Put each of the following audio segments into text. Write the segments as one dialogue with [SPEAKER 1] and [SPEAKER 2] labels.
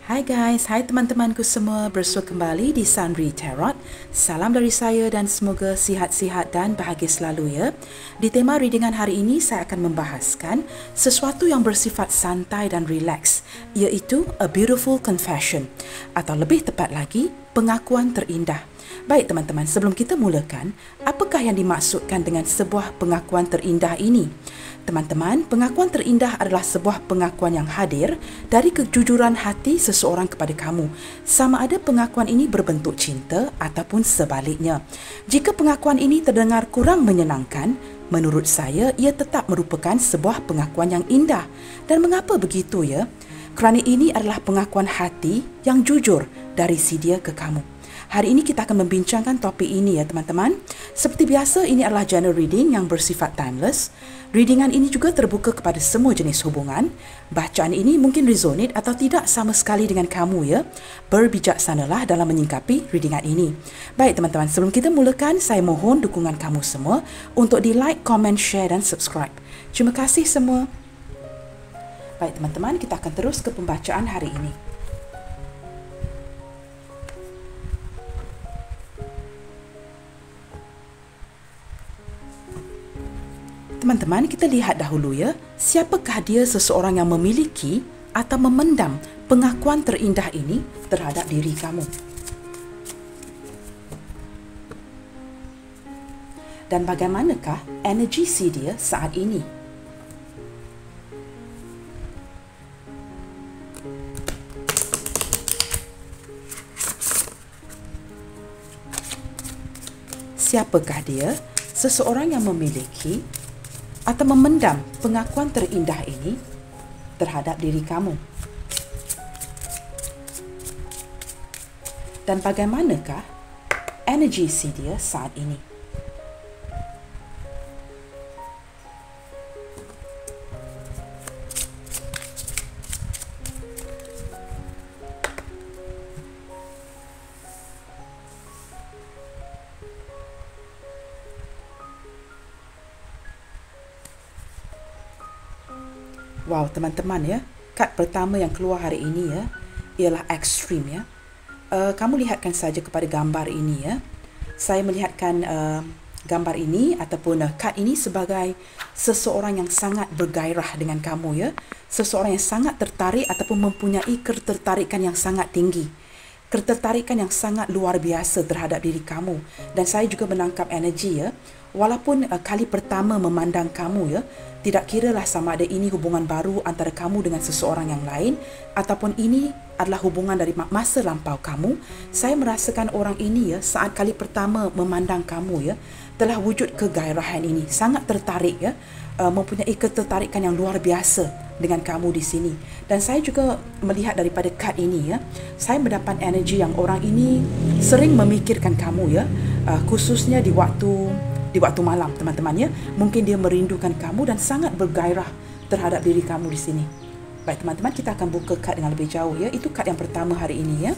[SPEAKER 1] Hai guys, hai teman-temanku semua, bersua kembali di Sunri Tarot. Salam dari saya dan semoga sihat-sihat dan bahagia selalu ya. Di tema readingan hari ini saya akan membahaskan sesuatu yang bersifat santai dan rileks, iaitu a beautiful confession atau lebih tepat lagi, pengakuan terindah. Baik teman-teman, sebelum kita mulakan, apakah yang dimaksudkan dengan sebuah pengakuan terindah ini? Teman-teman, pengakuan terindah adalah sebuah pengakuan yang hadir dari kejujuran hati seseorang kepada kamu. Sama ada pengakuan ini berbentuk cinta ataupun sebaliknya. Jika pengakuan ini terdengar kurang menyenangkan, menurut saya ia tetap merupakan sebuah pengakuan yang indah. Dan mengapa begitu ya? Kerana ini adalah pengakuan hati yang jujur dari si dia ke kamu. Hari ini kita akan membincangkan topik ini ya teman-teman. Seperti biasa, ini adalah general reading yang bersifat timeless. Readingan ini juga terbuka kepada semua jenis hubungan. Bacaan ini mungkin resonate atau tidak sama sekali dengan kamu ya. Berbijaksanalah dalam menyingkapi readingan ini. Baik teman-teman, sebelum kita mulakan, saya mohon dukungan kamu semua untuk di like, comment, share dan subscribe. Terima kasih semua. Baik teman-teman, kita akan terus ke pembacaan hari ini. Teman-teman, kita lihat dahulu ya, siapakah dia seseorang yang memiliki atau memendam pengakuan terindah ini terhadap diri kamu. Dan bagaimanakah energi si dia saat ini? Siapakah dia seseorang yang memiliki atau memendam pengakuan terindah ini terhadap diri kamu? Dan bagaimanakah energi si dia saat ini? Wow, teman-teman ya, kad pertama yang keluar hari ini ya, ialah ekstrim ya. Kamu lihatkan saja kepada gambar ini ya. Saya melihatkan gambar ini ataupun kad ini sebagai seseorang yang sangat bergairah dengan kamu ya. Seseorang yang sangat tertarik ataupun mempunyai ketertarikan yang sangat tinggi. Ketertarikan yang sangat luar biasa terhadap diri kamu. Dan saya juga menangkap energi ya. Walaupun kali pertama memandang kamu ya, tidak kiralah sama ada ini hubungan baru antara kamu dengan seseorang yang lain ataupun ini adalah hubungan dari masa lampau kamu, saya merasakan orang ini ya, saat kali pertama memandang kamu ya, telah wujud kegairahan ini, sangat tertarik ya, mempunyai ketertarikan yang luar biasa dengan kamu di sini. Dan saya juga melihat daripada kad ini ya, saya mendapat energi yang orang ini sering memikirkan kamu ya, khususnya di waktu malam teman-teman ya. Mungkin dia merindukan kamu dan sangat bergairah terhadap diri kamu di sini. Baik teman-teman, kita akan buka kad dengan lebih jauh ya. Itu kad yang pertama hari ini ya.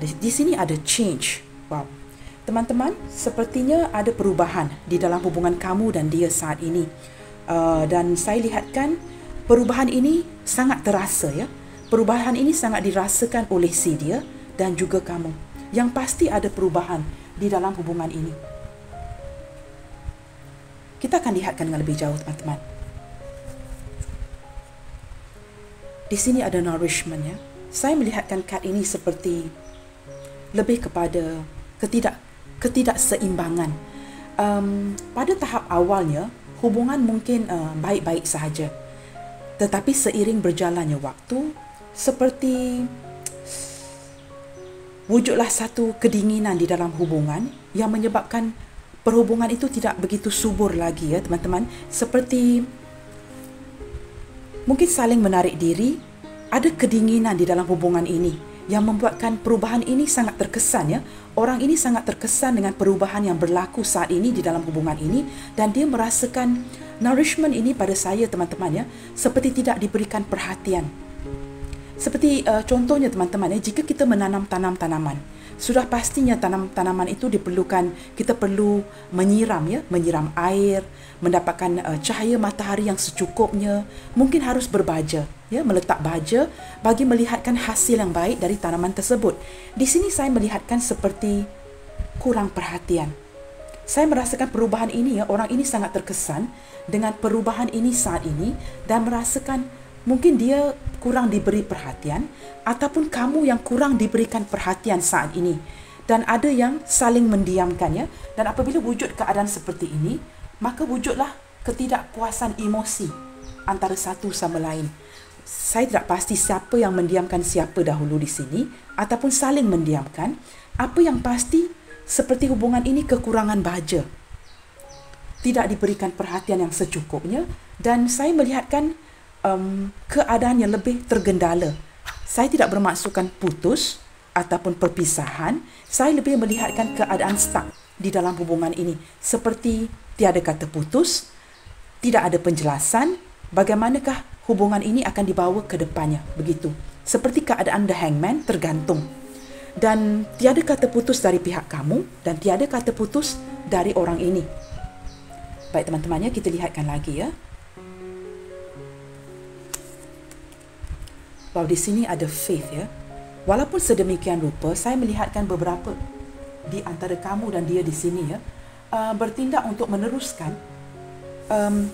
[SPEAKER 1] Di sini ada change. Wow. Teman-teman, sepertinya ada perubahan di dalam hubungan kamu dan dia saat ini. Dan saya lihatkan perubahan ini sangat terasa ya. Perubahan ini sangat dirasakan oleh si dia dan juga kamu. Yang pasti ada perubahan di dalam hubungan ini. Kita akan lihatkan dengan lebih jauh teman-teman. Di sini ada nourishment ya. Saya melihatkan kad ini seperti lebih kepada ketidakseimbangan. Pada tahap awalnya hubungan mungkin baik-baik sahaja. Tetapi seiring berjalannya waktu, seperti wujudlah satu kedinginan di dalam hubungan yang menyebabkan perhubungan itu tidak begitu subur lagi ya teman-teman. Seperti mungkin saling menarik diri, ada kedinginan di dalam hubungan ini yang membuatkan perubahan ini sangat terkesan ya. Orang ini sangat terkesan dengan perubahan yang berlaku saat ini di dalam hubungan ini dan dia merasakan nourishment ini pada saya teman-teman ya, seperti tidak diberikan perhatian. Seperti contohnya teman-teman ya, jika kita menanam tanaman, sudah pastinya tanaman itu diperlukan, kita perlu menyiram ya, menyiram air, mendapatkan cahaya matahari yang secukupnya, mungkin harus berbaja ya, meletak baja bagi melihatkan hasil yang baik dari tanaman tersebut. Di sini saya melihatkan seperti kurang perhatian. Saya merasakan perubahan ini ya, orang ini sangat terkesan dengan perubahan ini saat ini dan merasakan mungkin dia kurang diberi perhatian ataupun kamu yang kurang diberikan perhatian saat ini. Dan ada yang saling mendiamkan ya. Dan apabila wujud keadaan seperti ini, maka wujudlah ketidakpuasan emosi antara satu sama lain. Saya tidak pasti siapa yang mendiamkan siapa dahulu di sini ataupun saling mendiamkan. Apa yang pasti seperti hubungan ini kekurangan baja. Tidak diberikan perhatian yang secukupnya dan saya melihatkan keadaan yang lebih tergendala. Saya tidak bermaksudkan putus ataupun perpisahan. Saya lebih melihatkan keadaan stuck di dalam hubungan ini. Seperti tiada kata putus, tidak ada penjelasan bagaimanakah hubungan ini akan dibawa ke depannya. Begitu. Seperti keadaan The Hangman, tergantung. Dan tiada kata putus dari pihak kamu dan tiada kata putus dari orang ini. Baik teman-temannya, kita lihatkan lagi ya. Wow, di sini ada faith ya. Walaupun sedemikian rupa, saya melihatkan beberapa di antara kamu dan dia di sini ya, bertindak untuk meneruskan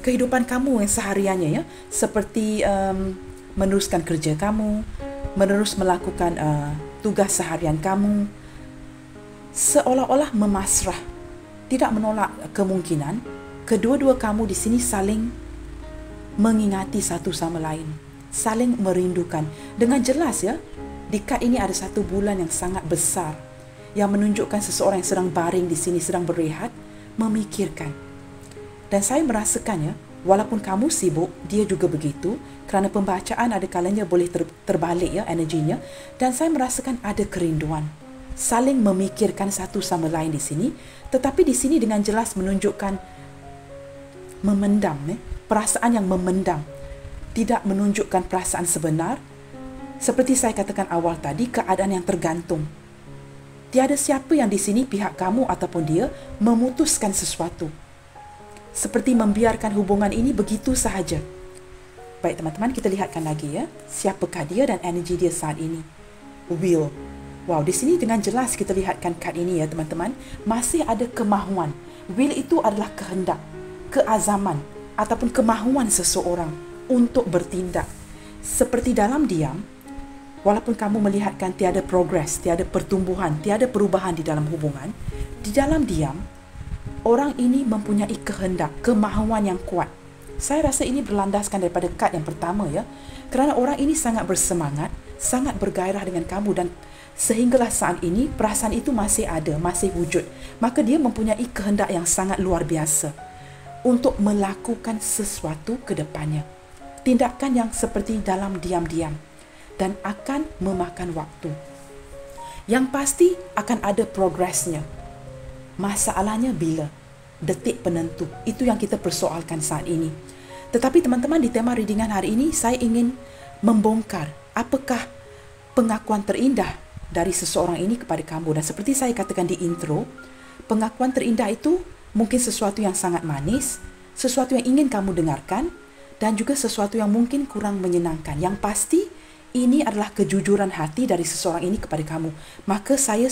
[SPEAKER 1] kehidupan kamu yang sehariannya ya, seperti meneruskan kerja kamu, menerus melakukan tugas seharian kamu, seolah-olah memasrah, tidak menolak kemungkinan kedua-dua kamu di sini saling mengingati satu sama lain, saling merindukan. Dengan jelas ya, di kad ini ada 1 bulan yang sangat besar yang menunjukkan seseorang yang sedang baring di sini, sedang berehat, memikirkan. Dan saya merasakan ya, walaupun kamu sibuk, dia juga begitu, kerana pembacaan ada kalanya boleh terbalik ya energinya, dan saya merasakan ada kerinduan, saling memikirkan satu sama lain di sini, tetapi di sini dengan jelas menunjukkan memendam, perasaan yang memendam, tidak menunjukkan perasaan sebenar. Seperti saya katakan awal tadi, keadaan yang tergantung. Tiada siapa yang di sini pihak kamu ataupun dia memutuskan sesuatu. Seperti membiarkan hubungan ini begitu sahaja. Baik teman-teman, kita lihatkan lagi ya. Siapakah dia dan energi dia saat ini? Will. Wow, di sini dengan jelas kita lihatkan kad ini ya teman-teman. Masih ada kemahuan. Will itu adalah kehendak, keazaman ataupun kemahuan seseorang untuk bertindak. Seperti dalam diam, walaupun kamu melihatkan tiada progres, tiada pertumbuhan, tiada perubahan di dalam hubungan, di dalam diam, orang ini mempunyai kehendak, kemahuan yang kuat. Saya rasa ini berlandaskan daripada kad yang pertama ya. Kerana orang ini sangat bersemangat, sangat bergairah dengan kamu dan sehinggalah saat ini perasaan itu masih ada, masih wujud. Maka dia mempunyai kehendak yang sangat luar biasa untuk melakukan sesuatu ke depannya. Tindakan yang seperti dalam diam-diam dan akan memakan waktu. Yang pasti akan ada progresnya. Masalahnya bila? Detik penentu. Itu yang kita persoalkan saat ini. Tetapi teman-teman, di tema readingan hari ini saya ingin membongkar apakah pengakuan terindah dari seseorang ini kepada kamu. Dan seperti saya katakan di intro, pengakuan terindah itu mungkin sesuatu yang sangat manis, sesuatu yang ingin kamu dengarkan, dan juga sesuatu yang mungkin kurang menyenangkan. Yang pasti ini adalah kejujuran hati dari seseorang ini kepada kamu. Maka saya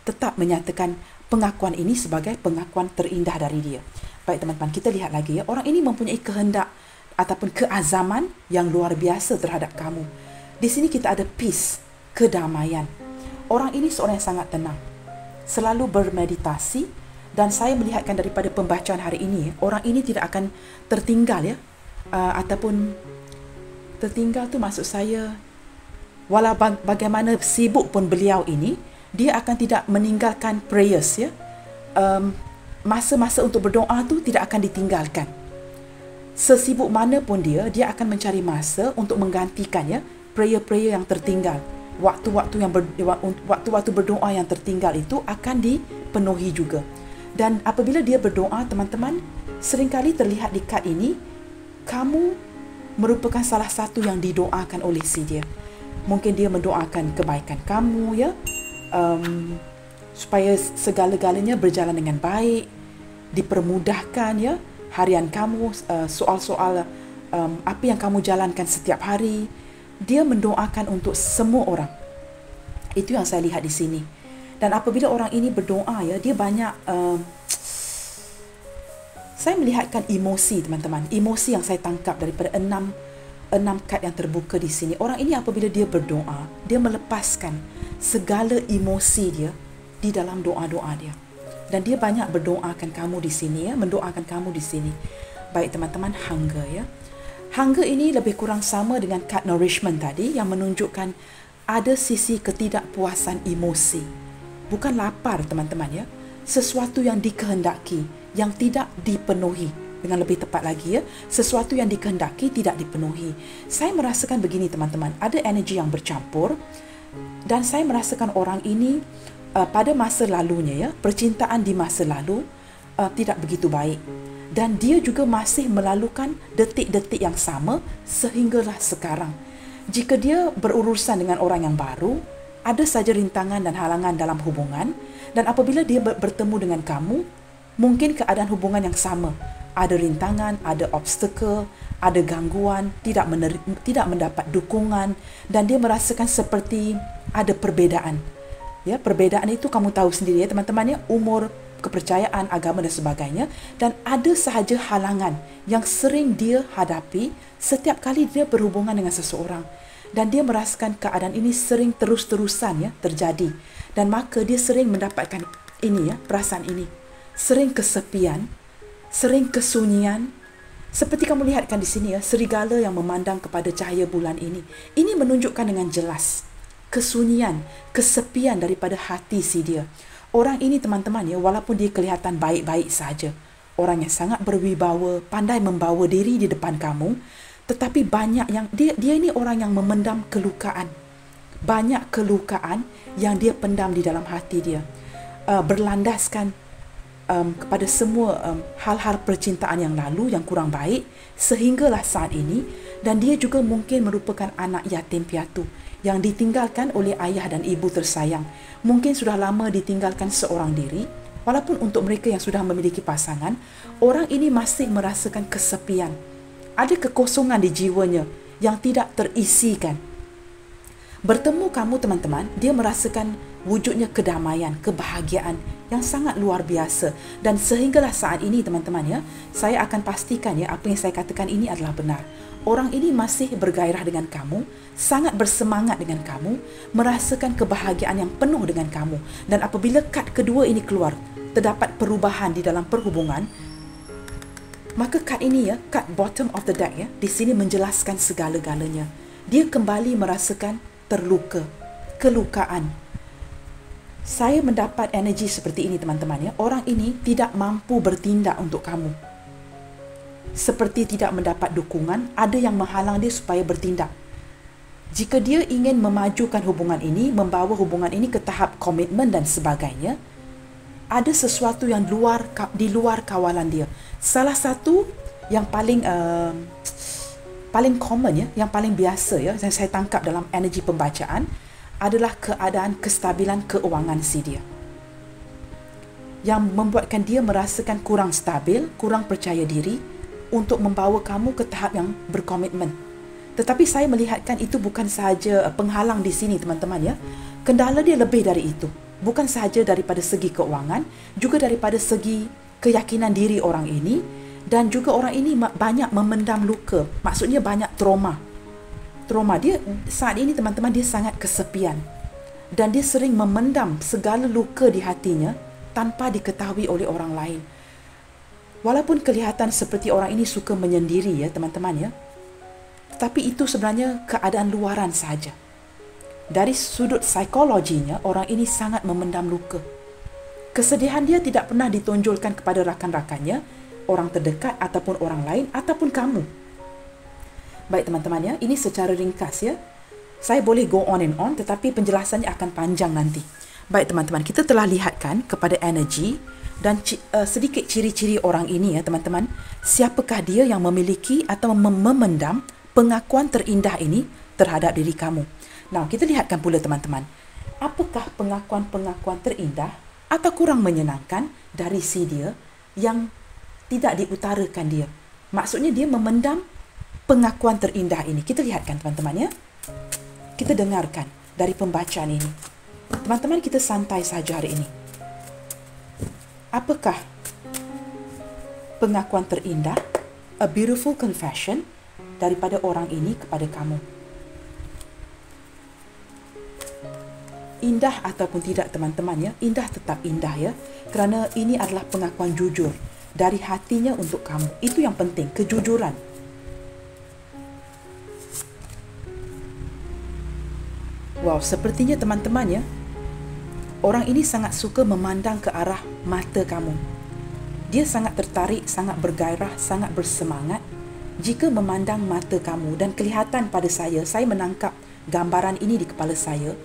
[SPEAKER 1] tetap menyatakan pengakuan ini sebagai pengakuan terindah dari dia. Baik teman-teman, kita lihat lagi ya. Orang ini mempunyai kehendak ataupun keazaman yang luar biasa terhadap kamu. Di sini kita ada peace, kedamaian. Orang ini seorang yang sangat tenang, selalu bermeditasi, dan saya melihatkan daripada pembacaan hari ini, orang ini tidak akan tertinggal ya, ataupun tertinggal tu maksud saya, walau bagaimana sibuk pun beliau ini, dia akan tidak meninggalkan prayers ya. Masa-masa untuk berdoa tu tidak akan ditinggalkan. Sesibuk mana pun dia akan mencari masa untuk menggantikan ya prayer-prayer yang tertinggal. Waktu-waktu berdoa yang tertinggal itu akan dipenuhi juga. Dan apabila dia berdoa, teman-teman, seringkali terlihat di kad ini, kamu merupakan salah satu yang didoakan oleh si dia. Mungkin dia mendoakan kebaikan kamu ya. supaya segala-galanya berjalan dengan baik, dipermudahkan ya, harian kamu, soal-soal apa yang kamu jalankan setiap hari. Dia mendoakan untuk semua orang. Itu yang saya lihat di sini. Dan apabila orang ini berdoa ya, dia banyak saya melihatkan emosi, teman-teman. Emosi yang saya tangkap daripada enam kad yang terbuka di sini. Orang ini apabila dia berdoa, dia melepaskan segala emosi dia di dalam doa-doa dia. Dan dia banyak berdoakan kamu di sini ya, mendoakan kamu di sini. Baik teman-teman, hunger ya. Hunger ini lebih kurang sama dengan kad nourishment tadi yang menunjukkan ada sisi ketidakpuasan emosi. Bukan lapar teman-teman ya. Sesuatu yang dikehendaki, yang tidak dipenuhi. Dengan lebih tepat lagi ya, sesuatu yang dikehendaki tidak dipenuhi. Saya merasakan begini teman-teman, ada energi yang bercampur dan saya merasakan orang ini pada masa lalunya ya, percintaan di masa lalu tidak begitu baik. Dan dia juga masih melalukan detik-detik yang sama sehinggalah sekarang. Jika dia berurusan dengan orang yang baru, ada saja rintangan dan halangan dalam hubungan. Dan apabila dia bertemu dengan kamu, mungkin keadaan hubungan yang sama. Ada rintangan, ada obstacle, ada gangguan, tidak mendapat dukungan. Dan dia merasakan seperti ada perbezaan. Ya, perbezaan itu kamu tahu sendiri ya teman-teman ya, umur, kepercayaan, agama dan sebagainya. Dan ada sahaja halangan yang sering dia hadapi setiap kali dia berhubungan dengan seseorang. Dan dia merasakan keadaan ini sering terus-terusan ya terjadi. Dan maka dia sering mendapatkan ini ya, perasaan ini. Sering kesepian, sering kesunyian. Seperti kamu lihatkan di sini ya, serigala yang memandang kepada cahaya bulan ini. Ini menunjukkan dengan jelas kesunyian, kesepian daripada hati si dia. Orang ini teman-teman ya, walaupun dia kelihatan baik-baik saja, orang yang sangat berwibawa, pandai membawa diri di depan kamu, tetapi banyak yang dia ini orang yang memendam kelukaan. Banyak kelukaan yang dia pendam di dalam hati dia. Berlandaskan kepada semua hal-hal percintaan yang lalu yang kurang baik sehinggalah saat ini. Dan dia juga mungkin merupakan anak yatim piatu yang ditinggalkan oleh ayah dan ibu tersayang. Mungkin sudah lama ditinggalkan seorang diri. Walaupun untuk mereka yang sudah memiliki pasangan, orang ini masih merasakan kesepian. Ada kekosongan di jiwanya yang tidak terisikan. Bertemu kamu teman-teman, dia merasakan wujudnya kedamaian, kebahagiaan yang sangat luar biasa. Dan sehinggalah saat ini teman-teman ya, saya akan pastikan ya apa yang saya katakan ini adalah benar. Orang ini masih bergairah dengan kamu, sangat bersemangat dengan kamu, merasakan kebahagiaan yang penuh dengan kamu. Dan apabila kad kedua ini keluar, terdapat perubahan di dalam perhubungan, maka kad ini ya, kad bottom of the deck ya, di sini menjelaskan segala-galanya. Dia kembali merasakan terluka, kelukaan. Saya mendapat energi seperti ini teman-teman ya. Orang ini tidak mampu bertindak untuk kamu. Seperti tidak mendapat dukungan, ada yang menghalang dia supaya bertindak. Jika dia ingin memajukan hubungan ini, membawa hubungan ini ke tahap komitmen dan sebagainya, ada sesuatu yang di luar kawalan dia. Salah satu yang paling common ya, yang paling biasa ya, yang saya tangkap dalam energi pembacaan adalah keadaan kestabilan keuangan si dia. Yang membuatkan dia merasakan kurang stabil, kurang percaya diri untuk membawa kamu ke tahap yang berkomitmen. Tetapi saya melihatkan itu bukan sahaja penghalang di sini teman-teman ya. Kendala dia lebih dari itu. Bukan sahaja daripada segi keuangan, juga daripada segi keyakinan diri orang ini. Dan juga orang ini banyak memendam luka. Maksudnya banyak trauma. Trauma dia saat ini teman-teman, dia sangat kesepian. Dan dia sering memendam segala luka di hatinya tanpa diketahui oleh orang lain. Walaupun kelihatan seperti orang ini suka menyendiri ya teman-teman ya, tapi itu sebenarnya keadaan luaran saja. Dari sudut psikologinya, orang ini sangat memendam luka. Kesedihan dia tidak pernah ditonjolkan kepada rakan-rakannya, orang terdekat ataupun orang lain ataupun kamu. Baik teman-teman ya, ini secara ringkas ya. Saya boleh go on and on, tetapi penjelasannya akan panjang nanti. Baik teman-teman, kita telah lihatkan kepada energi dan sedikit ciri-ciri orang ini ya teman-teman. Siapakah dia yang memiliki atau memendam pengakuan terindah ini terhadap diri kamu? Nah, kita lihatkan pula teman-teman. Apakah pengakuan-pengakuan terindah atau kurang menyenangkan dari si dia yang tidak diutarakan dia. Maksudnya dia memendam pengakuan terindah ini. Kita lihatkan teman-teman ya. Kita dengarkan dari pembacaan ini. Teman-teman, kita santai saja hari ini. Apakah pengakuan terindah, a beautiful confession daripada orang ini kepada kamu? Indah ataupun tidak teman-teman ya, indah tetap indah ya. Kerana ini adalah pengakuan jujur dari hatinya untuk kamu. Itu yang penting, kejujuran. Wow, sepertinya teman-teman ya, orang ini sangat suka memandang ke arah mata kamu. Dia sangat tertarik, sangat bergairah, sangat bersemangat jika memandang mata kamu. Dan kelihatan pada saya menangkap gambaran ini di kepala saya.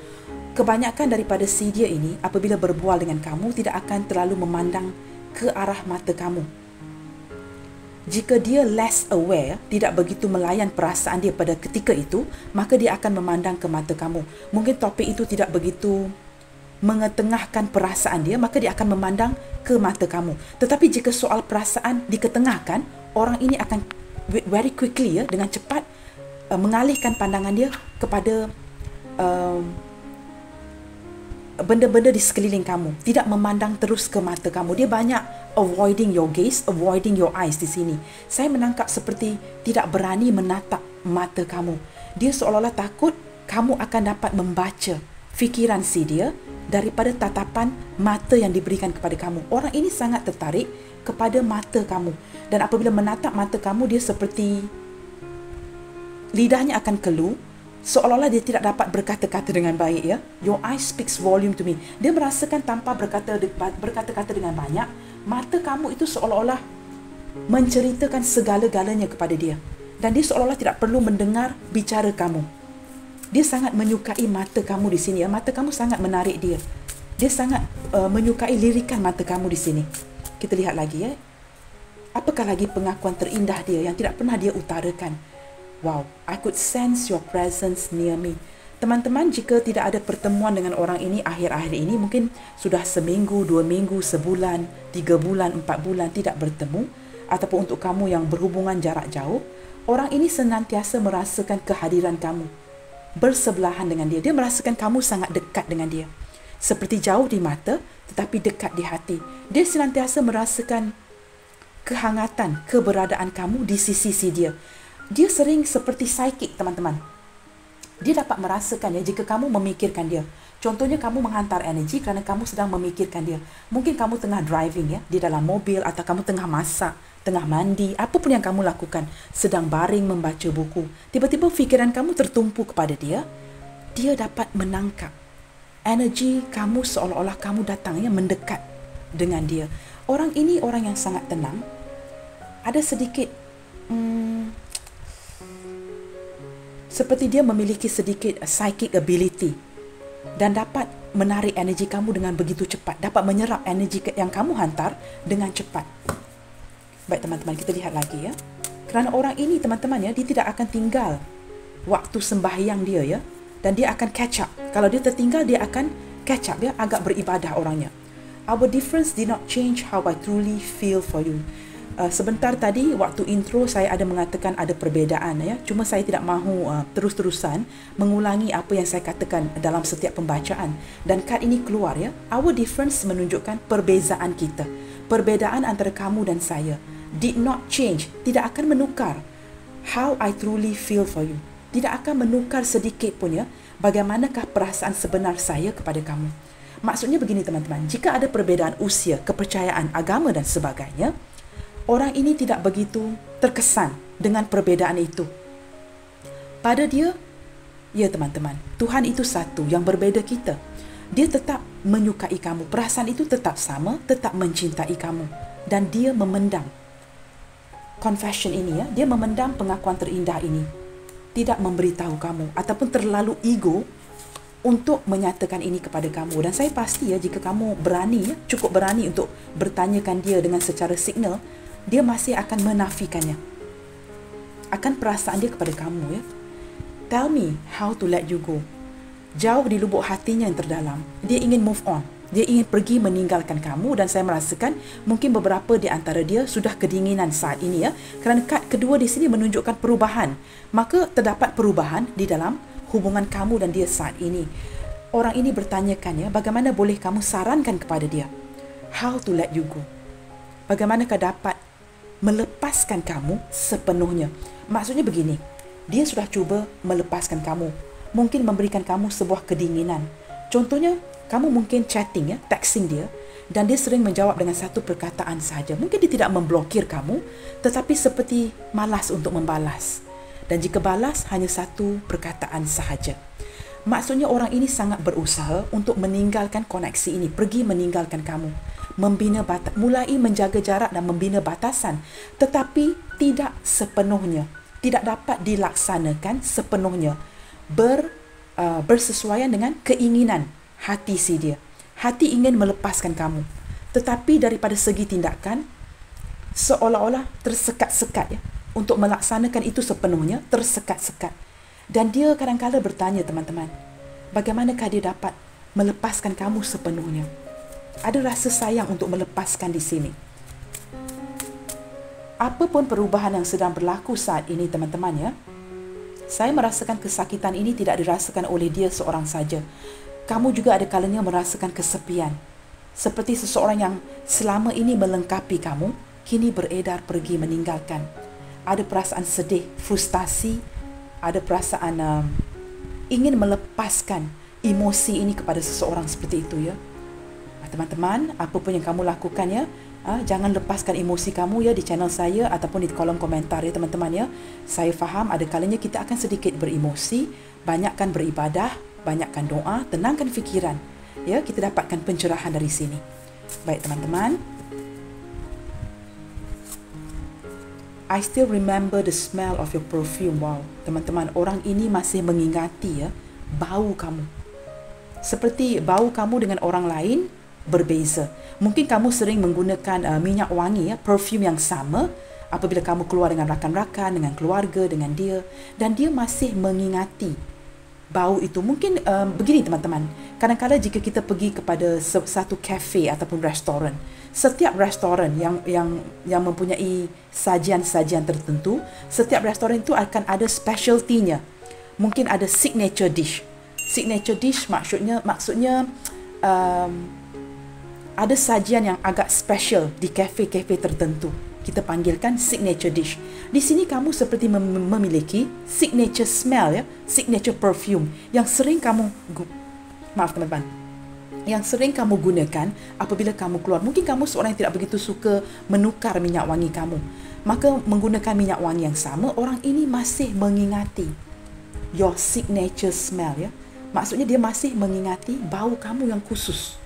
[SPEAKER 1] Kebanyakan daripada si dia ini apabila berbual dengan kamu tidak akan terlalu memandang ke arah mata kamu. Jika dia less aware, tidak begitu melayan perasaan dia pada ketika itu, maka dia akan memandang ke mata kamu. Mungkin topik itu tidak begitu mengetengahkan perasaan dia, maka dia akan memandang ke mata kamu. Tetapi jika soal perasaan diketengahkan, orang ini akan very quickly ya, dengan cepat mengalihkan pandangan dia kepada benda-benda di sekeliling kamu, tidak memandang terus ke mata kamu. Dia banyak avoiding your gaze, avoiding your eyes di sini. Saya menangkap seperti tidak berani menatap mata kamu. Dia seolah-olah takut kamu akan dapat membaca fikiran si dia daripada tatapan mata yang diberikan kepada kamu. Orang ini sangat tertarik kepada mata kamu. Dan apabila menatap mata kamu, dia seperti lidahnya akan keluh, seolah-olah dia tidak dapat berkata-kata dengan baik ya. Your eyes speaks volume to me. Dia merasakan tanpa berkata-kata dengan banyak, mata kamu itu seolah-olah menceritakan segala-galanya kepada dia. Dan dia seolah-olah tidak perlu mendengar bicara kamu. Dia sangat menyukai mata kamu di sini ya. Mata kamu sangat menarik dia. Dia sangat menyukai lirikan mata kamu di sini. Kita lihat lagi ya. Apakah lagi pengakuan terindah dia yang tidak pernah dia utarakan? Wow, I could sense your presence near me. Teman-teman, jika tidak ada pertemuan dengan orang ini akhir-akhir ini, mungkin sudah seminggu, 2 minggu, sebulan, 3 bulan, 4 bulan tidak bertemu, ataupun untuk kamu yang berhubungan jarak jauh, orang ini senantiasa merasakan kehadiran kamu, bersebelahan dengan dia. Dia merasakan kamu sangat dekat dengan dia. Seperti jauh di mata, tetapi dekat di hati. Dia senantiasa merasakan kehangatan, keberadaan kamu di sisi dia. Dia sering seperti psychic, teman-teman. Dia dapat merasakan ya jika kamu memikirkan dia. Contohnya kamu menghantar energi kerana kamu sedang memikirkan dia. Mungkin kamu tengah driving ya, di dalam mobil, atau kamu tengah masak, tengah mandi, apa pun yang kamu lakukan, sedang baring membaca buku. Tiba-tiba fikiran kamu tertumpu kepada dia. Dia dapat menangkap energi kamu seolah-olah kamu datangnya mendekat dengan dia. Orang ini orang yang sangat tenang. Ada sedikit seperti dia memiliki sedikit psychic ability dan dapat menarik energi kamu dengan begitu cepat, dapat menyerap energi yang kamu hantar dengan cepat. Baik teman-teman, kita lihat lagi ya. Kerana orang ini teman-teman ya, dia tidak akan tinggal waktu sembahyang dia ya, dan dia akan catch up. Kalau dia tertinggal, dia akan catch up ya, agak beribadah orangnya. Our difference did not change how I truly feel for you. Sebentar tadi waktu intro saya ada mengatakan ada perbezaan ya. Cuma saya tidak mahu terus-terusan mengulangi apa yang saya katakan dalam setiap pembacaan. Dan kad ini keluar ya. Our difference menunjukkan perbezaan kita. Perbezaan antara kamu dan saya did not change, tidak akan menukar how I truly feel for you. Tidak akan menukar sedikit pun ya bagaimanakah perasaan sebenar saya kepada kamu. Maksudnya begini teman-teman, jika ada perbezaan usia, kepercayaan, agama dan sebagainya, orang ini tidak begitu terkesan dengan perbezaan itu. Pada dia, ya teman-teman, Tuhan itu satu, yang berbeza kita. Dia tetap menyukai kamu, perasaan itu tetap sama, tetap mencintai kamu. Dan dia memendam confession ini ya, dia memendam pengakuan terindah ini. Tidak memberitahu kamu, ataupun terlalu ego untuk menyatakan ini kepada kamu. Dan saya pasti ya, jika kamu berani, cukup berani untuk bertanyakan dia dengan secara signal, dia masih akan menafikannya, akan perasaan dia kepada kamu ya. Tell me how to let you go. Jauh di lubuk hatinya yang terdalam, dia ingin move on. Dia ingin pergi meninggalkan kamu dan saya merasakan mungkin beberapa di antara dia sudah kedinginan saat ini ya. Kerana kad kedua di sini menunjukkan perubahan. Maka terdapat perubahan di dalam hubungan kamu dan dia saat ini. Orang ini bertanyakan ya, bagaimana boleh kamu sarankan kepada dia? How to let you go? Bagaimanakah dapat melepaskan kamu sepenuhnya? Maksudnya begini, dia sudah cuba melepaskan kamu. Mungkin memberikan kamu sebuah kedinginan. Contohnya, kamu mungkin chatting ya, texting dia dan dia sering menjawab dengan satu perkataan sahaja. Mungkin dia tidak memblokir kamu, tetapi seperti malas untuk membalas. Dan jika balas, hanya satu perkataan sahaja. Maksudnya orang ini sangat berusaha untuk meninggalkan koneksi ini, pergi meninggalkan kamu. Membina batas, mulai menjaga jarak dan membina batasan. Tetapi tidak sepenuhnya, tidak dapat dilaksanakan sepenuhnya. Bersesuaian dengan keinginan hati si dia. Hati ingin melepaskan kamu. Tetapi daripada segi tindakan, seolah-olah tersekat-sekat ya, untuk melaksanakan itu sepenuhnya, tersekat-sekat. Dan dia kadang-kadang bertanya teman-teman, bagaimanakah dia dapat melepaskan kamu sepenuhnya? Ada rasa sayang untuk melepaskan di sini. Apapun perubahan yang sedang berlaku saat ini teman-teman ya, saya merasakan kesakitan ini tidak dirasakan oleh dia seorang saja. Kamu juga ada kalanya merasakan kesepian. Seperti seseorang yang selama ini melengkapi kamu, kini beredar pergi meninggalkan. Ada perasaan sedih, frustasi, ada perasaan ingin melepaskan emosi ini kepada seseorang seperti itu ya. Teman-teman, apa pun yang kamu lakukan ya, jangan lepaskan emosi kamu ya di channel saya ataupun di kolom komentar ya teman-teman ya. Saya faham ada kalanya kita akan sedikit beremosi, banyakkan beribadah, banyakkan doa, tenangkan fikiran. Ya, kita dapatkan pencerahan dari sini. Baik teman-teman. I still remember the smell of your perfume. Wow, teman-teman, orang ini masih mengingati ya bau kamu. Seperti bau kamu dengan orang lain berbeza. Mungkin kamu sering menggunakan minyak wangi ya, perfume yang sama apabila kamu keluar dengan rakan-rakan, dengan keluarga, dengan dia, dan dia masih mengingati bau itu. Mungkin begini teman-teman, kadang-kadang jika kita pergi kepada satu kafe ataupun restoran, setiap restoran yang mempunyai sajian-sajian tertentu, setiap restoran itu akan ada specialty-nya. Mungkin ada signature dish. Signature dish maksudnya ada sajian yang agak special di kafe-kafe tertentu. Kita panggilkan signature dish. Di sini kamu seperti memiliki signature smell ya, signature perfume yang sering kamu gunakan apabila kamu keluar. Mungkin kamu seorang yang tidak begitu suka menukar minyak wangi kamu. Maka menggunakan minyak wangi yang sama, orang ini masih mengingati your signature smell ya. Maksudnya dia masih mengingati bau kamu yang khusus,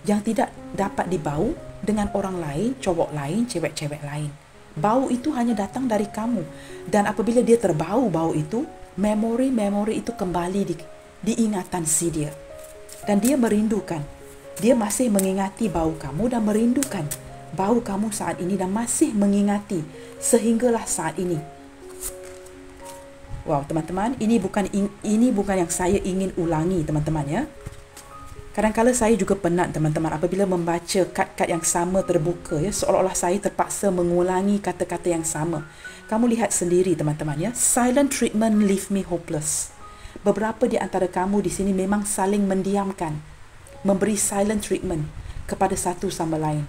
[SPEAKER 1] yang tidak dapat dibau dengan orang lain, cowok lain, cewek-cewek lain. Bau itu hanya datang dari kamu. Dan apabila dia terbau bau itu, memori-memori itu kembali di ingatan si dia. Dan dia merindukan. Dia masih mengingati bau kamu dan merindukan bau kamu saat ini dan masih mengingati sehinggalah saat ini. Wow, teman-teman, ini bukan yang saya ingin ulangi, teman-teman ya. Kadang-kadang saya juga penat teman-teman apabila membaca kad-kad yang sama terbuka ya, seolah-olah saya terpaksa mengulangi kata-kata yang sama. Kamu lihat sendiri teman-teman ya, silent treatment leave me hopeless. Beberapa di antara kamu di sini memang saling mendiamkan, memberi silent treatment kepada satu sama lain.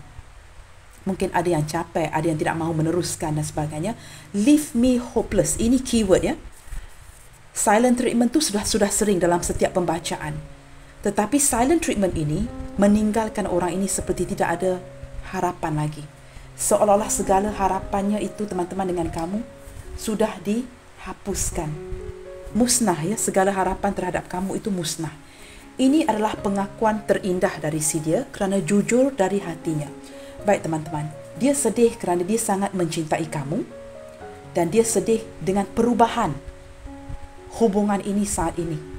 [SPEAKER 1] Mungkin ada yang capek, ada yang tidak mahu meneruskan dan sebagainya. Leave me hopeless, ini keyword ya. Silent treatment tu sudah sering dalam setiap pembacaan. Tetapi silent treatment ini meninggalkan orang ini seperti tidak ada harapan lagi. Seolah-olah segala harapannya itu teman-teman dengan kamu sudah dihapuskan. Musnah ya, segala harapan terhadap kamu itu musnah. Ini adalah pengakuan terindah dari si dia kerana jujur dari hatinya. Baik teman-teman, dia sedih kerana dia sangat mencintai kamu dan dia sedih dengan perubahan hubungan ini saat ini.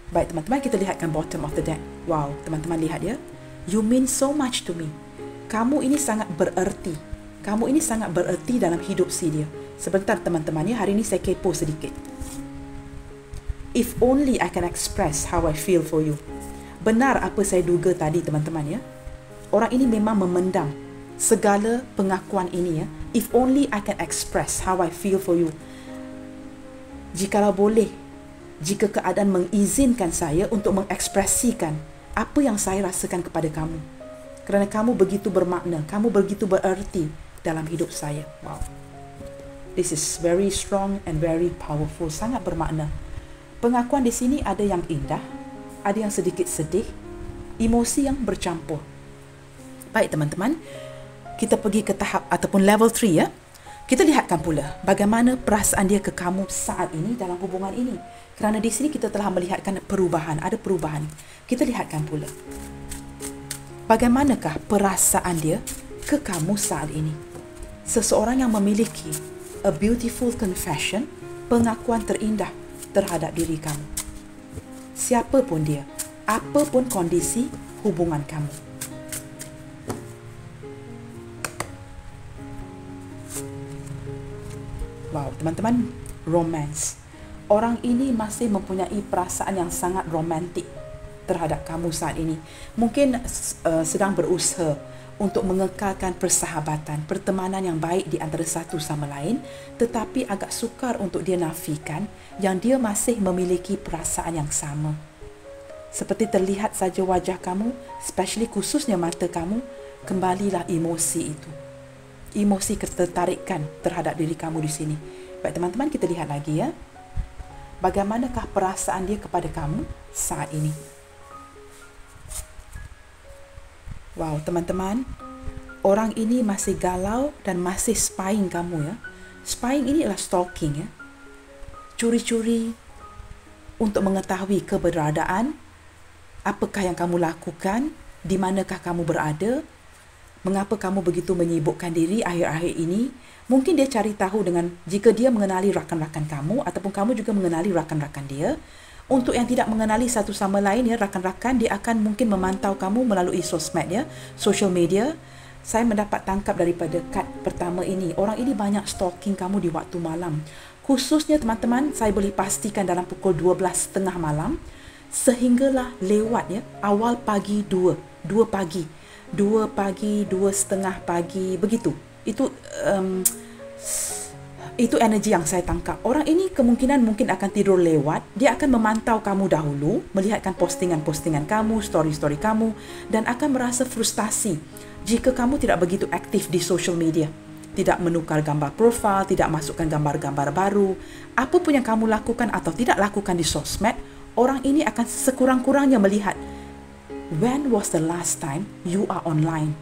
[SPEAKER 1] Baik teman-teman, kita lihatkan bottom of the deck. Wow, teman-teman lihat ya. You mean so much to me. Kamu ini sangat bererti. Kamu ini sangat bererti dalam hidup si dia. Sebentar teman-teman ya, hari ini saya kepo sedikit. If only I can express how I feel for you. benar apa saya duga tadi teman-teman ya. Orang ini memang memendam segala pengakuan ini ya. If only I can express how I feel for you. Jikalau boleh, jika keadaan mengizinkan saya untuk mengekspresikan apa yang saya rasakan kepada kamu. Kerana kamu begitu bermakna, kamu begitu bererti dalam hidup saya. Wow. This is very strong and very powerful, sangat bermakna. Pengakuan di sini ada yang indah, ada yang sedikit sedih, emosi yang bercampur. Baik teman-teman, kita pergi ke tahap ataupun level 3 ya. Kita lihatkan pula bagaimana perasaan dia ke kamu saat ini dalam hubungan ini. Kerana di sini kita telah melihatkan perubahan, ada perubahan. Kita lihatkan pula bagaimanakah perasaan dia ke kamu saat ini. Seseorang yang memiliki a beautiful confession, pengakuan terindah terhadap diri kamu. Siapa pun dia, apapun kondisi hubungan kamu. Wow, teman-teman, romance. Orang ini masih mempunyai perasaan yang sangat romantik terhadap kamu saat ini. Mungkin sedang berusaha untuk mengekalkan persahabatan, pertemanan yang baik di antara satu sama lain, tetapi agak sukar untuk dia nafikan yang dia masih memiliki perasaan yang sama. Seperti terlihat saja wajah kamu, especially khususnya mata kamu, kembalilah emosi itu. Emosi ketertarikan terhadap diri kamu di sini. Baik teman-teman, kita lihat lagi ya. Bagaimanakah perasaan dia kepada kamu saat ini? Wow, teman-teman, orang ini masih galau dan masih spying kamu ya. Spying ini adalah stalking ya. Curi-curi untuk mengetahui keberadaan, apakah yang kamu lakukan, di manakah kamu berada, mengapa kamu begitu menyibukkan diri akhir-akhir ini. Mungkin dia cari tahu dengan jika dia mengenali rakan-rakan kamu ataupun kamu juga mengenali rakan-rakan dia. Untuk yang tidak mengenali satu sama lain ya, rakan-rakan, dia akan mungkin memantau kamu melalui sosmed ya, social media. Saya mendapat tangkap daripada kad pertama ini, orang ini banyak stalking kamu di waktu malam. Khususnya teman-teman, saya boleh pastikan dalam pukul 12.30 malam sehinggalah lewat ya, awal pagi 2 pagi. 2 pagi, 2:30 pagi, begitu. Itu energi yang saya tangkap. Orang ini kemungkinan mungkin akan tidur lewat. Dia akan memantau kamu dahulu, melihatkan postingan-postingan kamu, story-story kamu, dan akan merasa frustasi jika kamu tidak begitu aktif di social media. Tidak menukar gambar profil, tidak masukkan gambar-gambar baru. Apa pun yang kamu lakukan atau tidak lakukan di sosmed, orang ini akan sekurang-kurangnya melihat, when was the last time you are online?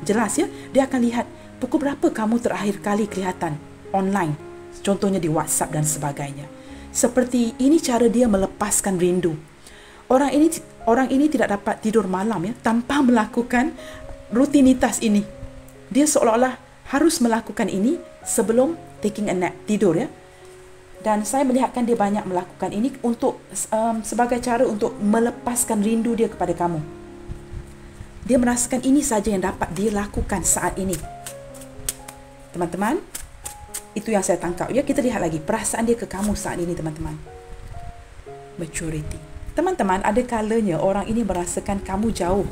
[SPEAKER 1] Jelas ya, dia akan lihat pukul berapa kamu terakhir kali kelihatan online. Contohnya di WhatsApp dan sebagainya. Seperti ini cara dia melepaskan rindu. Orang ini tidak dapat tidur malam ya tanpa melakukan rutinitas ini. Dia seolah-olah harus melakukan ini sebelum taking a nap, tidur ya. Dan saya melihatkan dia banyak melakukan ini untuk sebagai cara untuk melepaskan rindu dia kepada kamu. Dia merasakan ini saja yang dapat dia lakukan saat ini. Teman-teman, itu yang saya tangkap ya. Kita lihat lagi perasaan dia ke kamu saat ini teman-teman. Maturity. Teman-teman, ada kalanya orang ini merasakan kamu jauh.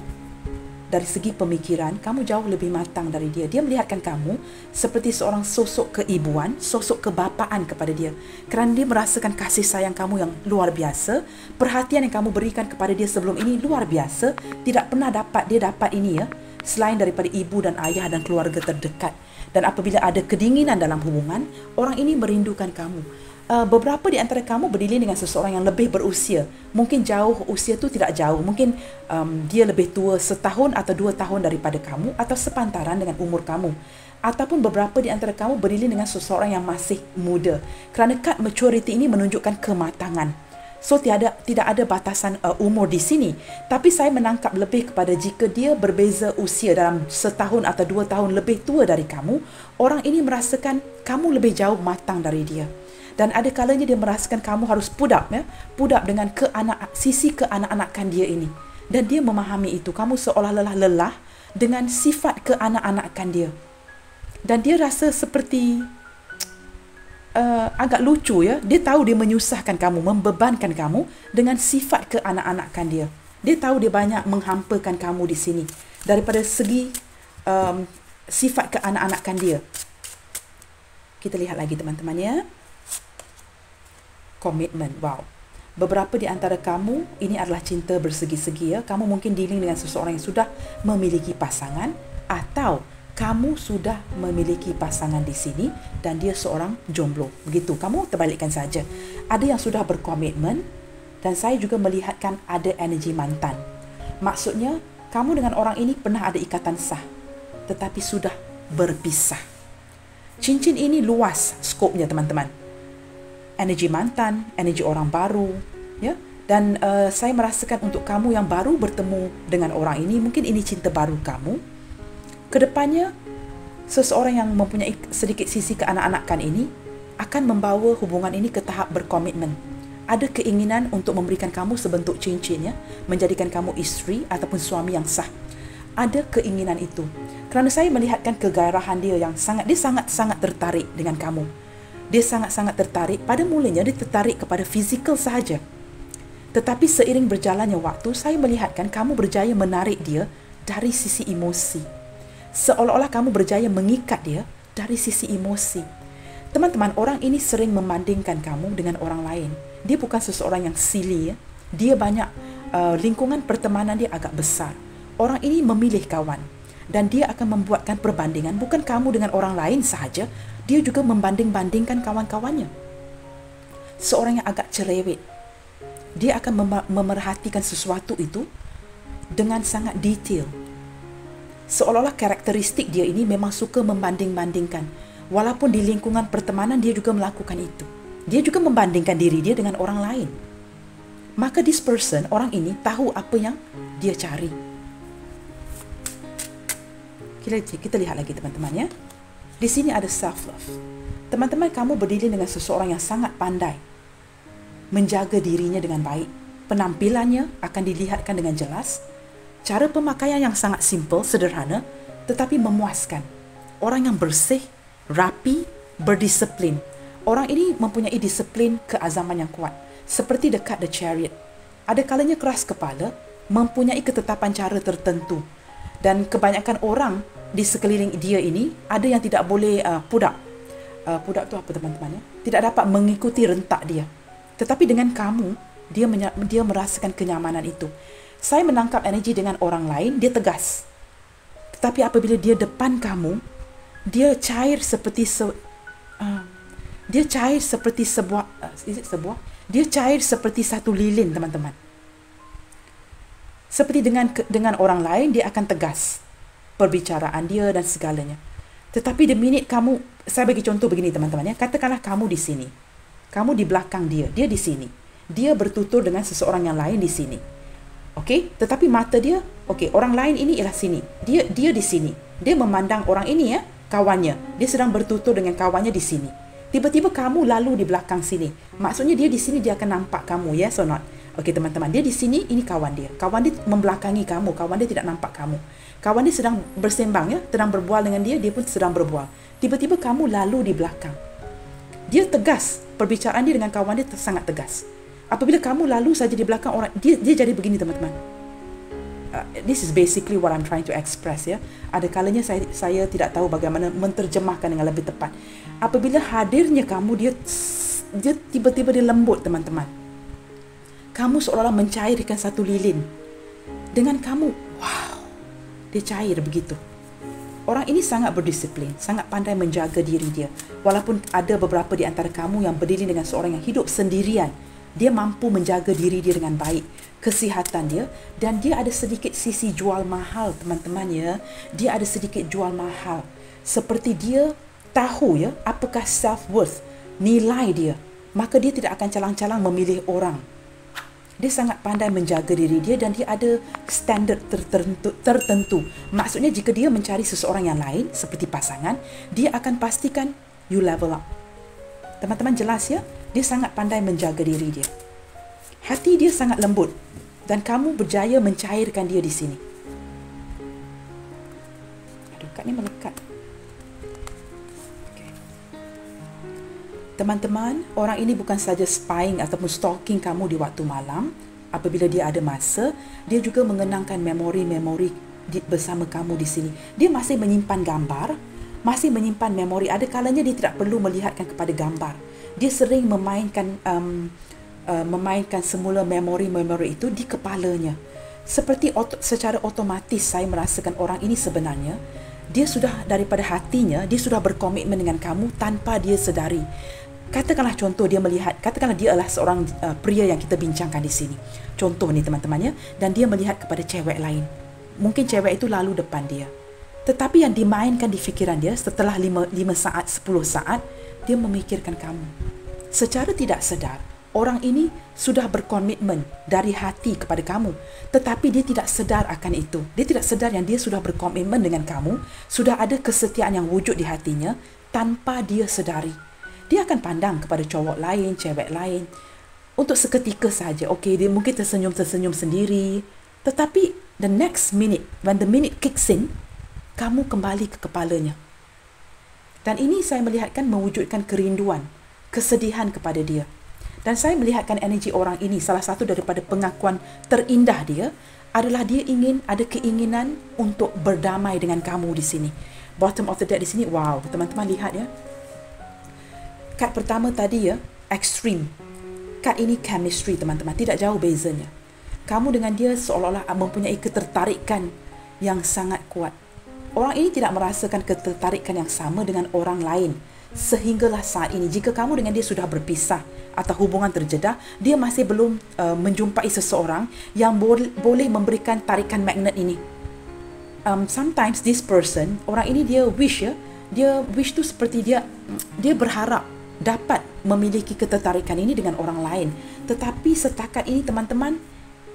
[SPEAKER 1] Dari segi pemikiran, kamu jauh lebih matang dari dia. Dia melihatkan kamu seperti seorang sosok keibuan, sosok kebapaan kepada dia. Kerana dia merasakan kasih sayang kamu yang luar biasa, perhatian yang kamu berikan kepada dia sebelum ini luar biasa. Tidak pernah dia dapat ini ya, selain daripada ibu dan ayah dan keluarga terdekat. Dan apabila ada kedinginan dalam hubungan, orang ini merindukan kamu. Beberapa di antara kamu berdilin dengan seseorang yang lebih berusia. Mungkin jauh, usia tu tidak jauh. Mungkin dia lebih tua 1 tahun atau 2 tahun daripada kamu, atau sepantaran dengan umur kamu. Ataupun beberapa di antara kamu berdilin dengan seseorang yang masih muda. Kerana kad maturity ini menunjukkan kematangan. So tidak ada batasan umur di sini. Tapi saya menangkap lebih kepada jika dia berbeza usia dalam 1 tahun atau 2 tahun lebih tua dari kamu, orang ini merasakan kamu lebih jauh matang dari dia. Dan ada kalanya dia merasakan kamu harus put up dengan sisi keanak-anakan dia ini. Dan dia memahami itu. Kamu seolah-olah lelah dengan sifat keanak-anakan dia. Dan dia rasa seperti agak lucu ya. Dia tahu dia menyusahkan kamu, membebankan kamu dengan sifat keanak-anakan dia. Dia tahu dia banyak menghampakan kamu di sini. Daripada segi sifat keanak-anakan dia. Kita lihat lagi teman-teman ya. Komitmen, wow. Beberapa di antara kamu, ini adalah cinta bersegi-segi ya. Kamu mungkin dealing dengan seseorang yang sudah memiliki pasangan, atau kamu sudah memiliki pasangan di sini dan dia seorang jomblo. Begitu, kamu terbalikkan saja. Ada yang sudah berkomitmen dan saya juga melihatkan ada energi mantan. Maksudnya, kamu dengan orang ini pernah ada ikatan sah, tetapi sudah berpisah. Cincin ini luas skopnya teman-teman. Energi mantan, energi orang baru, ya. Dan saya merasakan untuk kamu yang baru bertemu dengan orang ini, mungkin ini cinta baru kamu. Kedepannya, seseorang yang mempunyai sedikit sisi keanak-anakan ini akan membawa hubungan ini ke tahap berkomitmen. Ada keinginan untuk memberikan kamu sebentuk cincin, ya, menjadikan kamu isteri ataupun suami yang sah. Ada keinginan itu. Kerana saya melihatkan kegairahan dia yang sangat-sangat tertarik dengan kamu. Dia sangat-sangat tertarik. Pada mulanya dia tertarik kepada fizikal sahaja. Tetapi seiring berjalannya waktu, saya melihatkan kamu berjaya menarik dia dari sisi emosi. Seolah-olah kamu berjaya mengikat dia dari sisi emosi. Teman-teman, orang ini sering membandingkan kamu dengan orang lain. Dia bukan seseorang yang silly, ya. Dia banyak lingkungan pertemanan dia agak besar. Orang ini memilih kawan dan dia akan membuatkan perbandingan bukan kamu dengan orang lain sahaja, dia juga membanding-bandingkan kawan-kawannya. Seorang yang agak cerewet. Dia akan memerhatikan sesuatu itu dengan sangat detail. Seolah-olah karakteristik dia ini memang suka membanding-bandingkan. Walaupun di lingkungan pertemanan dia juga melakukan itu. Dia juga membandingkan diri dia dengan orang lain. Maka this person, orang ini tahu apa yang dia cari. Kita lihat lagi teman-teman ya. Di sini ada self-love. Teman-teman, kamu berdiri dengan seseorang yang sangat pandai menjaga dirinya dengan baik. Penampilannya akan dilihatkan dengan jelas. Cara pemakaian yang sangat simple, sederhana, tetapi memuaskan. Orang yang bersih, rapi, berdisiplin. Orang ini mempunyai disiplin keazaman yang kuat. Seperti dekat The Chariot. Ada kalanya keras kepala, mempunyai ketetapan cara tertentu. Dan kebanyakan orang di sekeliling dia ini ada yang tidak boleh pudak. Pudak tu apa teman-teman ya? Tidak dapat mengikuti rentak dia. Tetapi dengan kamu, dia merasakan kenyamanan itu. Saya menangkap energi dengan orang lain, dia tegas. Tetapi apabila dia depan kamu, dia cair seperti dia cair seperti satu lilin, teman-teman. Seperti dengan orang lain, dia akan tegas perbicaraan dia dan segalanya. Tetapi the minute kamu, saya bagi contoh begini teman-teman ya, katakanlah kamu di sini, kamu di belakang dia di sini, dia bertutur dengan seseorang yang lain di sini, okey? Tetapi mata dia, okey, orang lain ini ialah sini, dia di sini, dia memandang orang ini ya, kawannya, dia sedang bertutur dengan kawannya di sini. Tiba-tiba kamu lalu di belakang sini, maksudnya dia di sini, dia akan nampak kamu, yes or not? Okey teman-teman, dia di sini, ini kawan dia membelakangi kamu, kawan dia tidak nampak kamu. Kawan dia sedang bersembang ya, sedang berbual dengan dia pun sedang berbual. Tiba-tiba kamu lalu di belakang. Dia tegas, perbicaraan dia dengan kawan dia sangat tegas. Apabila kamu lalu saja di belakang orang, dia jadi begini teman-teman. This is basically what I'm trying to express ya. Ada kalanya saya tidak tahu bagaimana menterjemahkan dengan lebih tepat. Apabila hadirnya kamu, dia tiba-tiba dia lembut teman-teman. Kamu seolah-olah mencairkan satu lilin. Dengan kamu, wow, dia cair begitu. Orang ini sangat berdisiplin, sangat pandai menjaga diri dia. Walaupun ada beberapa di antara kamu yang berdiri dengan seorang yang hidup sendirian, dia mampu menjaga diri dia dengan baik, kesihatan dia, dan dia ada sedikit sisi jual mahal, teman-teman ya. Dia ada sedikit jual mahal. Seperti dia tahu ya, apakah self-worth, nilai dia. Maka dia tidak akan calang-calang memilih orang. Dia sangat pandai menjaga diri dia dan dia ada standard tertentu. Maksudnya jika dia mencari seseorang yang lain seperti pasangan, dia akan pastikan you level up. Teman-teman jelas ya? Dia sangat pandai menjaga diri dia. Hati dia sangat lembut dan kamu berjaya mencairkan dia di sini. Aduh, kad ni melekat. Teman-teman, orang ini bukan saja spying ataupun stalking kamu di waktu malam, Apabila dia ada masa, dia juga mengenangkan memori-memori bersama kamu di sini. Dia masih menyimpan gambar, masih menyimpan memori. Ada kalanya dia tidak perlu melihatkan kepada gambar. Dia sering memainkan semula memori-memori itu di kepalanya. Secara otomatis saya merasakan orang ini sebenarnya dia sudah daripada hatinya, dia sudah berkomitmen dengan kamu tanpa dia sedari. Katakanlah contoh dia melihat, katakanlah dia adalah seorang pria yang kita bincangkan di sini. Contoh ni teman-temannya, dan dia melihat kepada cewek lain. Mungkin cewek itu lalu depan dia. Tetapi yang dimainkan di fikiran dia setelah 5 saat, 10 saat, dia memikirkan kamu. Secara tidak sedar, orang ini sudah berkomitmen dari hati kepada kamu. Tetapi dia tidak sedar akan itu. Dia tidak sedar yang dia sudah berkomitmen dengan kamu. Sudah ada kesetiaan yang wujud di hatinya tanpa dia sedari. Dia akan pandang kepada cowok lain, cewek lain. Untuk seketika saja. Okey, dia mungkin tersenyum-tersenyum sendiri. Tetapi the next minute, when the minute kicks in, kamu kembali ke kepalanya. Dan ini saya melihatkan mewujudkan kerinduan, kesedihan kepada dia. Dan saya melihatkan energi orang ini, salah satu daripada pengakuan terindah dia adalah dia ada keinginan untuk berdamai dengan kamu di sini. Bottom of the deck di sini, wow, teman-teman lihat ya. Kad pertama tadi ya, extreme. Kad ini chemistry teman-teman, tidak jauh bezanya. Kamu dengan dia seolah-olah mempunyai ketertarikan yang sangat kuat. Orang ini tidak merasakan ketertarikan yang sama dengan orang lain. Sehinggalah saat ini, jika kamu dengan dia sudah berpisah atau hubungan terjedah, dia masih belum menjumpai seseorang yang boleh memberikan tarikan magnet ini. Sometimes this person, orang ini dia wish tu seperti dia berharap dapat memiliki ketertarikan ini dengan orang lain. Tetapi setakat ini teman-teman,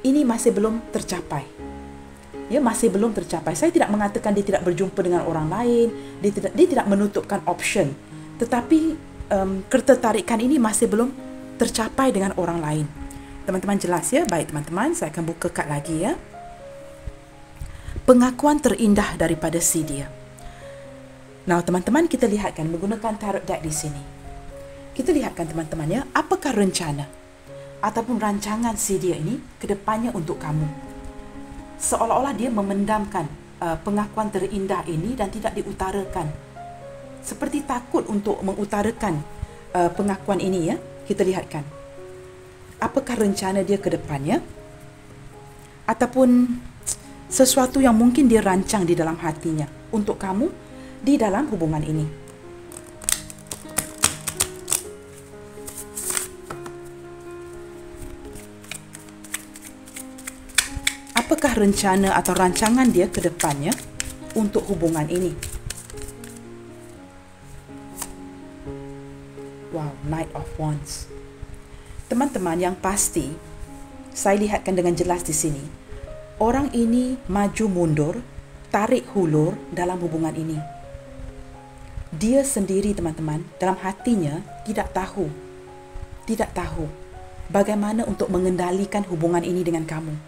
[SPEAKER 1] ini masih belum tercapai. Ya, masih belum tercapai. Saya tidak mengatakan dia tidak berjumpa dengan orang lain, dia tidak menutupkan option. Tetapi ketertarikan ini masih belum tercapai dengan orang lain. Teman-teman jelas ya? Baik teman-teman, saya akan buka kad lagi ya. Pengakuan terindah daripada si dia. Nah, teman-teman kita lihatkan menggunakan tarot deck di sini. Kita lihatkan teman-teman ya, apakah rencana ataupun rancangan si dia ini ke depannya untuk kamu. Seolah-olah dia memendamkan pengakuan terindah ini dan tidak diutarakan. Seperti takut untuk mengutarakan pengakuan ini ya. Kita lihatkan. Apakah rencana dia ke depannya? Ataupun sesuatu yang mungkin dia rancang di dalam hatinya untuk kamu di dalam hubungan ini. Apakah rencana atau rancangan dia ke depannya untuk hubungan ini? Wow, Knight of Wands. Teman-teman, yang pasti saya lihatkan dengan jelas di sini, orang ini maju mundur, tarik hulur dalam hubungan ini. Dia sendiri teman-teman, dalam hatinya tidak tahu bagaimana untuk mengendalikan hubungan ini dengan kamu.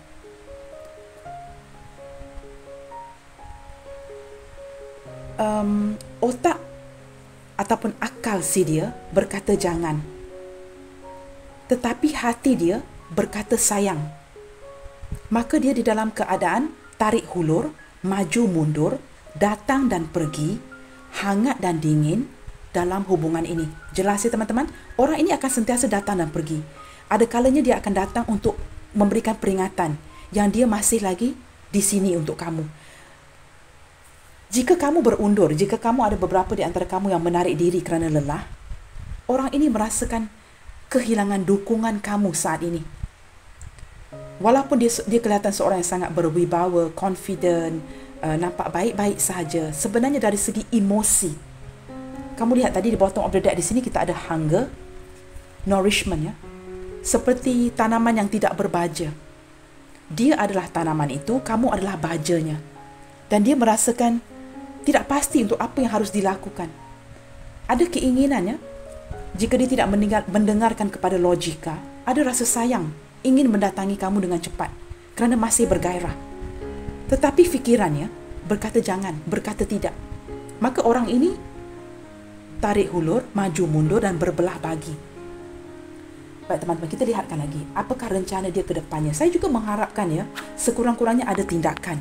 [SPEAKER 1] Otak ataupun akal si dia berkata jangan, tetapi hati dia berkata sayang. Maka dia di dalam keadaan tarik hulur, maju mundur, datang dan pergi, hangat dan dingin dalam hubungan ini. Jelas ya teman-teman? Orang ini akan sentiasa datang dan pergi. Ada kalanya dia akan datang untuk memberikan peringatan yang dia masih lagi di sini untuk kamu. Jika kamu berundur, jika kamu ada beberapa di antara kamu yang menarik diri kerana lelah, orang ini merasakan kehilangan dukungan kamu saat ini. Walaupun dia kelihatan seorang yang sangat berwibawa, confident, nampak baik-baik sahaja, sebenarnya dari segi emosi. Kamu lihat tadi di bottom of the deck di sini kita ada hunger, nourishment ya. Seperti tanaman yang tidak berbaja. Dia adalah tanaman itu, kamu adalah bajanya. Dan dia merasakan tidak pasti untuk apa yang harus dilakukan. Ada keinginannya, jika dia tidak mendengarkan kepada logika, ada rasa sayang, ingin mendatangi kamu dengan cepat, kerana masih bergairah. Tetapi fikirannya berkata jangan, berkata tidak. Maka orang ini tarik hulur, maju mundur dan berbelah bagi. Baik teman-teman, kita lihatkan lagi. Apakah rencana dia ke depannya? Saya juga mengharapkan ya, sekurang-kurangnya ada tindakan.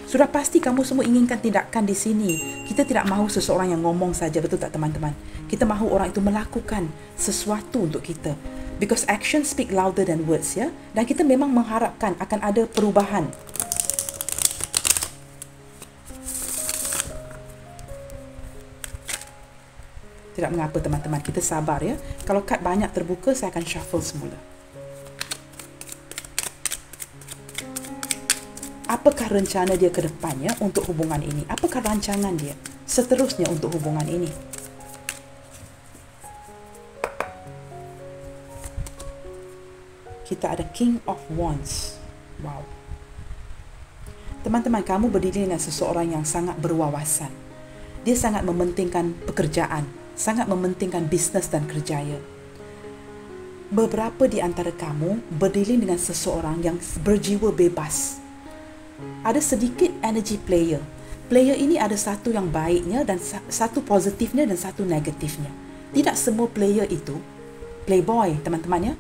[SPEAKER 1] Sudah pasti kamu semua inginkan tindakan di sini. Kita tidak mahu seseorang yang ngomong saja, betul tak teman-teman? Kita mahu orang itu melakukan sesuatu untuk kita. Because action speak louder than words, ya. Dan kita memang mengharapkan akan ada perubahan. Tidak mengapa teman-teman, kita sabar ya. Kalau kad banyak terbuka, saya akan shuffle semula. Apakah rencana dia ke depannya untuk hubungan ini? Apakah rancangan dia seterusnya untuk hubungan ini? Kita ada King of Wands. Wow. Teman-teman, kamu berdiri dengan seseorang yang sangat berwawasan. Dia sangat mementingkan pekerjaan, sangat mementingkan bisnes dan kerjaya. Beberapa di antara kamu berdiri dengan seseorang yang berjiwa bebas. Ada sedikit energy player. Player ini ada satu yang baiknya dan satu positifnya dan satu negatifnya. Tidak semua player itu playboy, teman-teman ya.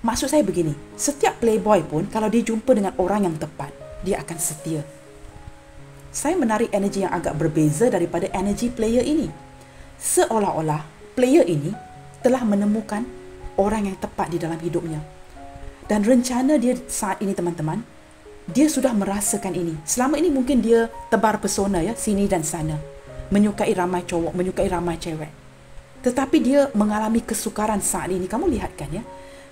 [SPEAKER 1] Maksud saya begini, setiap playboy pun kalau dia jumpa dengan orang yang tepat, dia akan setia. Saya menarik energi yang agak berbeza daripada energi player ini. Seolah-olah player ini telah menemukan orang yang tepat di dalam hidupnya. Dan rencana dia saat ini teman-teman, dia sudah merasakan ini. Selama ini mungkin dia tebar pesona ya, sini dan sana. Menyukai ramai cowok, menyukai ramai cewek. Tetapi dia mengalami kesukaran saat ini. Kamu lihat kan ya?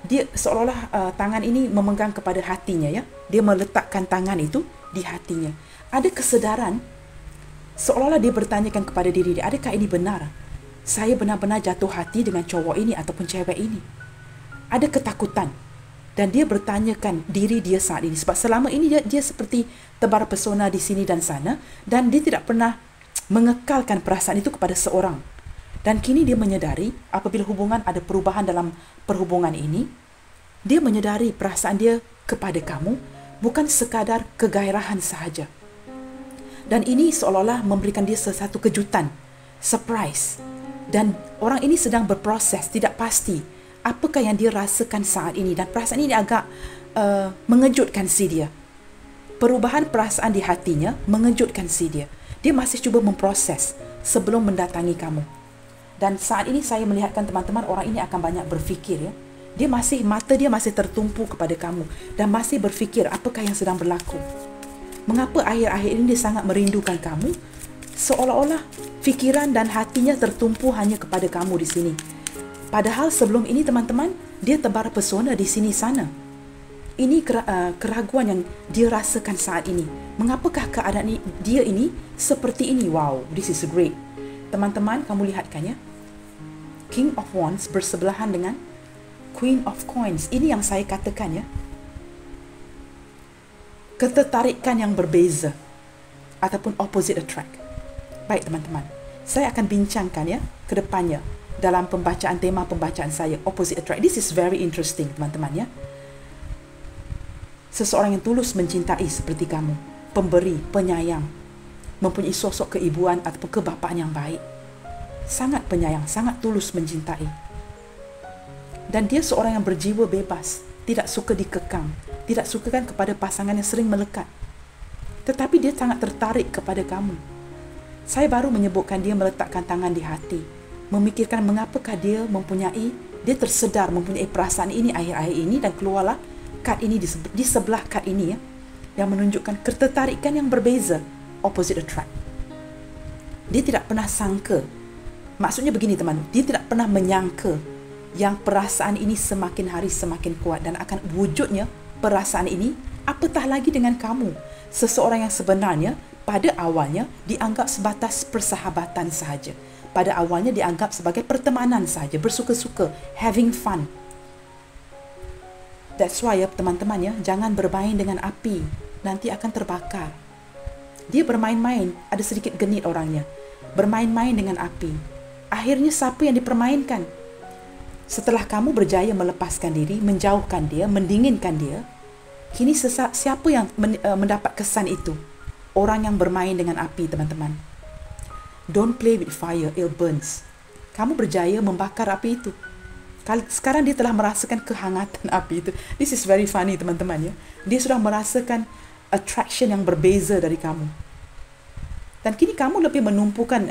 [SPEAKER 1] Dia seolah-olah tangan ini memegang kepada hatinya ya. Dia meletakkan tangan itu di hatinya. Ada kesedaran, seolah-olah dia bertanyakan kepada diri dia, adakah ini benar? Saya benar-benar jatuh hati dengan cowok ini ataupun cewek ini. Ada ketakutan. Dan dia bertanyakan diri dia saat ini. Sebab selama ini dia seperti tebar pesona di sini dan sana. Dan dia tidak pernah mengekalkan perasaan itu kepada seorang. Dan kini dia menyadari apabila hubungan ada perubahan dalam perhubungan ini. Dia menyadari perasaan dia kepada kamu bukan sekadar kegairahan sahaja. Dan ini seolah-olah memberikan dia sesuatu kejutan. Surprise. Dan orang ini sedang berproses, tidak pasti apakah yang dia rasakan saat ini. Dan perasaan ini agak mengejutkan si dia. Perubahan perasaan di hatinya mengejutkan si dia. Dia masih cuba memproses sebelum mendatangi kamu. Dan saat ini saya melihatkan teman-teman, orang ini akan banyak berfikir ya. Mata dia masih tertumpu kepada kamu. Dan masih berfikir apakah yang sedang berlaku. Mengapa akhir-akhir ini dia sangat merindukan kamu? Seolah-olah fikiran dan hatinya tertumpu hanya kepada kamu di sini. Padahal sebelum ini teman-teman, dia tebar pesona di sini sana. Ini keraguan yang dia rasakan saat ini. Mengapakah keadaan dia ini seperti ini? Wow, this is great. Teman-teman, kamu lihat kan ya? King of Wands bersebelahan dengan Queen of Coins. Ini yang saya katakan ya. Ketertarikan yang berbeza ataupun opposite attract. Baik teman-teman, saya akan bincangkan ya ke depannya dalam tema pembacaan saya, opposite attract. This is very interesting teman-teman ya. Seseorang yang tulus mencintai seperti kamu, pemberi, penyayang, mempunyai sosok keibuan ataupun kebapaan yang baik. Sangat penyayang, sangat tulus mencintai. Dan dia seorang yang berjiwa bebas, tidak suka dikekang, tidak suka kan kepada pasangan yang sering melekat. Tetapi dia sangat tertarik kepada kamu. Saya baru menyebutkan dia meletakkan tangan di hati, memikirkan mengapakah dia tersedar mempunyai perasaan ini akhir-akhir ini, dan keluarlah kad ini di sebelah kad ini ya, yang menunjukkan ketertarikan yang berbeza, opposite attract. Dia tidak pernah sangka, maksudnya begini teman, dia tidak pernah menyangka yang perasaan ini semakin hari semakin kuat dan akan wujudnya perasaan ini apatah lagi dengan kamu. Seseorang yang sebenarnya pada awalnya dianggap sebatas persahabatan sahaja. Pada awalnya dianggap sebagai pertemanan sahaja, bersuka-suka, having fun. That's why ya teman-teman ya, jangan bermain dengan api, nanti akan terbakar. Dia bermain-main, ada sedikit genit orangnya. Bermain-main dengan api. Akhirnya siapa yang dipermainkan? Setelah kamu berjaya melepaskan diri, menjauhkan dia, mendinginkan dia, kini siapa yang mendapat kesan itu? Orang yang bermain dengan api, teman-teman. Don't play with fire, it burns. Kamu berjaya membakar api itu. Sekarang dia telah merasakan kehangatan api itu. This is very funny teman-teman ya. Dia sudah merasakan attraction yang berbeza dari kamu. Dan kini kamu lebih menumpukan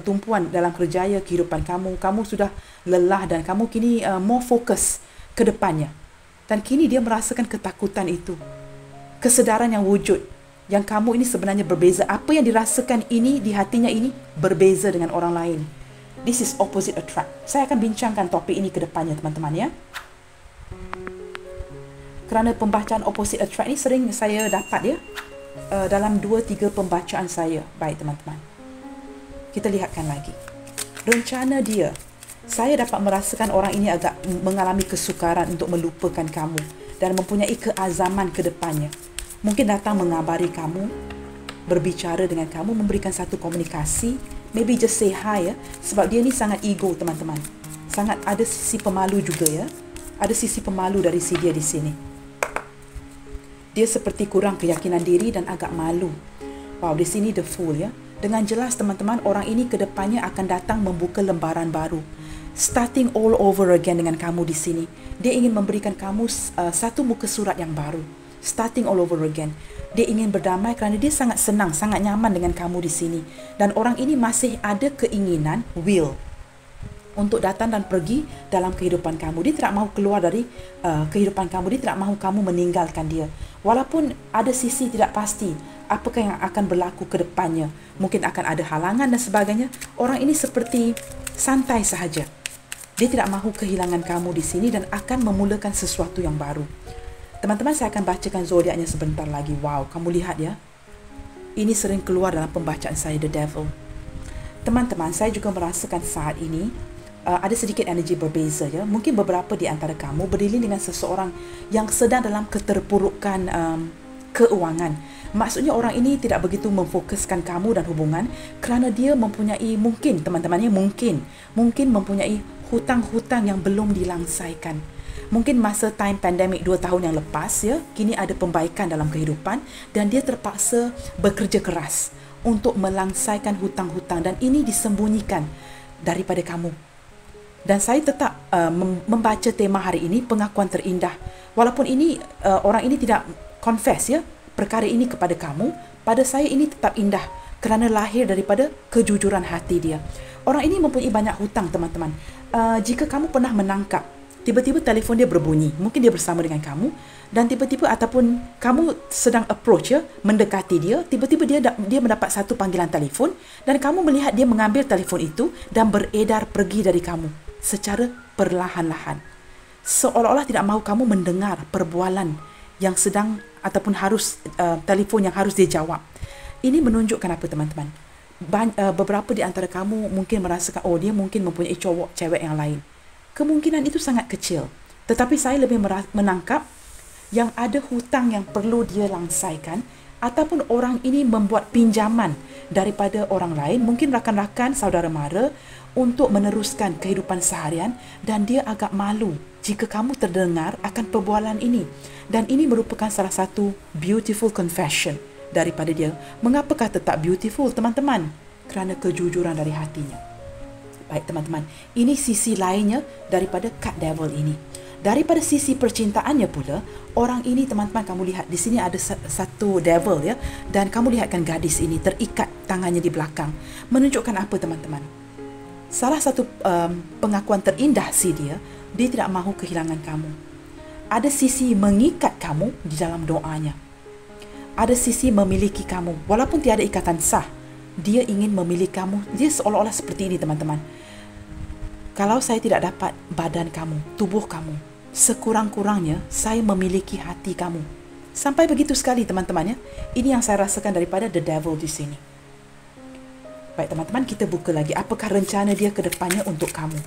[SPEAKER 1] tumpuan dalam kerjaya kehidupan kamu. Kamu sudah lelah dan kamu kini more fokus ke depannya. Dan kini dia merasakan ketakutan itu. Kesedaran yang wujud. Yang kamu ini sebenarnya berbeza. Apa yang dirasakan ini di hatinya ini berbeza dengan orang lain. This is opposite attract. Saya akan bincangkan topik ini ke depannya teman-teman ya. Kerana pembacaan opposite attract ini sering saya dapat ya. Dalam 2-3 pembacaan saya. Baik teman-teman. Kita lihatkan lagi. Rencana dia. Saya dapat merasakan orang ini agak mengalami kesukaran untuk melupakan kamu. Dan mempunyai keazaman ke depannya. Mungkin datang mengabari kamu. Berbicara dengan kamu. Memberikan satu komunikasi. Maybe just say hi ya. Sebab dia ni sangat ego teman-teman. Sangat ada sisi pemalu juga ya. Ada sisi pemalu dari si dia di sini. Dia seperti kurang keyakinan diri dan agak malu. Wow, di sini the fool ya. Dengan jelas teman-teman, orang ini ke depannya akan datang membuka lembaran baru. Starting all over again dengan kamu di sini. Dia ingin memberikan kamu satu muka surat yang baru. Starting all over again. Dia ingin berdamai kerana dia sangat senang, sangat nyaman dengan kamu di sini. Dan orang ini masih ada keinginan, will, untuk datang dan pergi dalam kehidupan kamu. Dia tidak mahu keluar dari kehidupan kamu. Dia tidak mahu kamu meninggalkan dia. Walaupun ada sisi tidak pasti apakah yang akan berlaku ke depannya. Mungkin akan ada halangan dan sebagainya. Orang ini seperti santai sahaja. Dia tidak mahu kehilangan kamu di sini dan akan memulakan sesuatu yang baru. Teman-teman, saya akan bacakan zodiaknya sebentar lagi. Wow, kamu lihat ya. Ini sering keluar dalam pembacaan saya, The Devil. Teman-teman, saya juga merasakan saat ini ada sedikit energi berbeza ya. Mungkin beberapa di antara kamu berdiri dengan seseorang yang sedang dalam keterpurukan keuangan. Maksudnya orang ini tidak begitu memfokuskan kamu dan hubungan kerana dia mempunyai, mungkin teman-temannya mungkin mempunyai hutang-hutang yang belum dilangsaikan. Mungkin masa time pandemic 2 tahun yang lepas ya, kini ada pembaikan dalam kehidupan dan dia terpaksa bekerja keras untuk melangsaikan hutang-hutang dan ini disembunyikan daripada kamu. Dan saya tetap membaca tema hari ini, pengakuan terindah. Walaupun ini orang ini tidak confess ya perkara ini kepada kamu, pada saya ini tetap indah kerana lahir daripada kejujuran hati dia. Orang ini mempunyai banyak hutang teman-teman. Jika kamu pernah menangkap tiba-tiba telefon dia berbunyi, mungkin dia bersama dengan kamu dan tiba-tiba ataupun kamu sedang approach ya, mendekati dia, tiba-tiba dia mendapat satu panggilan telefon dan kamu melihat dia mengambil telefon itu dan beredar pergi dari kamu secara perlahan-lahan. Seolah-olah tidak mahu kamu mendengar perbualan yang sedang ataupun harus telefon yang harus dia jawab. Ini menunjukkan apa teman-teman? Beberapa di antara kamu mungkin merasakan dia mungkin mempunyai cewek yang lain. Kemungkinan itu sangat kecil. Tetapi saya lebih menangkap yang ada hutang yang perlu dia langsaikan ataupun orang ini membuat pinjaman daripada orang lain, mungkin rakan-rakan, saudara mara untuk meneruskan kehidupan seharian dan dia agak malu jika kamu terdengar akan perbualan ini. Dan ini merupakan salah satu beautiful confession daripada dia. Mengapakah tetap beautiful teman-teman? Kerana kejujuran dari hatinya. Baik teman-teman, ini sisi lainnya daripada cut devil ini. Daripada sisi percintaannya pula, orang ini teman-teman kamu lihat di sini ada satu devil ya, dan kamu lihatkan gadis ini terikat tangannya di belakang. Menunjukkan apa teman-teman? Salah satu pengakuan terindah dia tidak mahu kehilangan kamu. Ada sisi mengikat kamu di dalam doanya. Ada sisi memiliki kamu, walaupun tiada ikatan sah. Dia ingin memilih kamu. Dia seolah-olah seperti ini teman-teman. Kalau saya tidak dapat badan kamu, tubuh kamu, sekurang-kurangnya saya memiliki hati kamu. Sampai begitu sekali teman-teman ya. Ini yang saya rasakan daripada the devil di sini. Baik teman-teman, kita buka lagi. Apakah rencana dia ke depannya untuk kamu?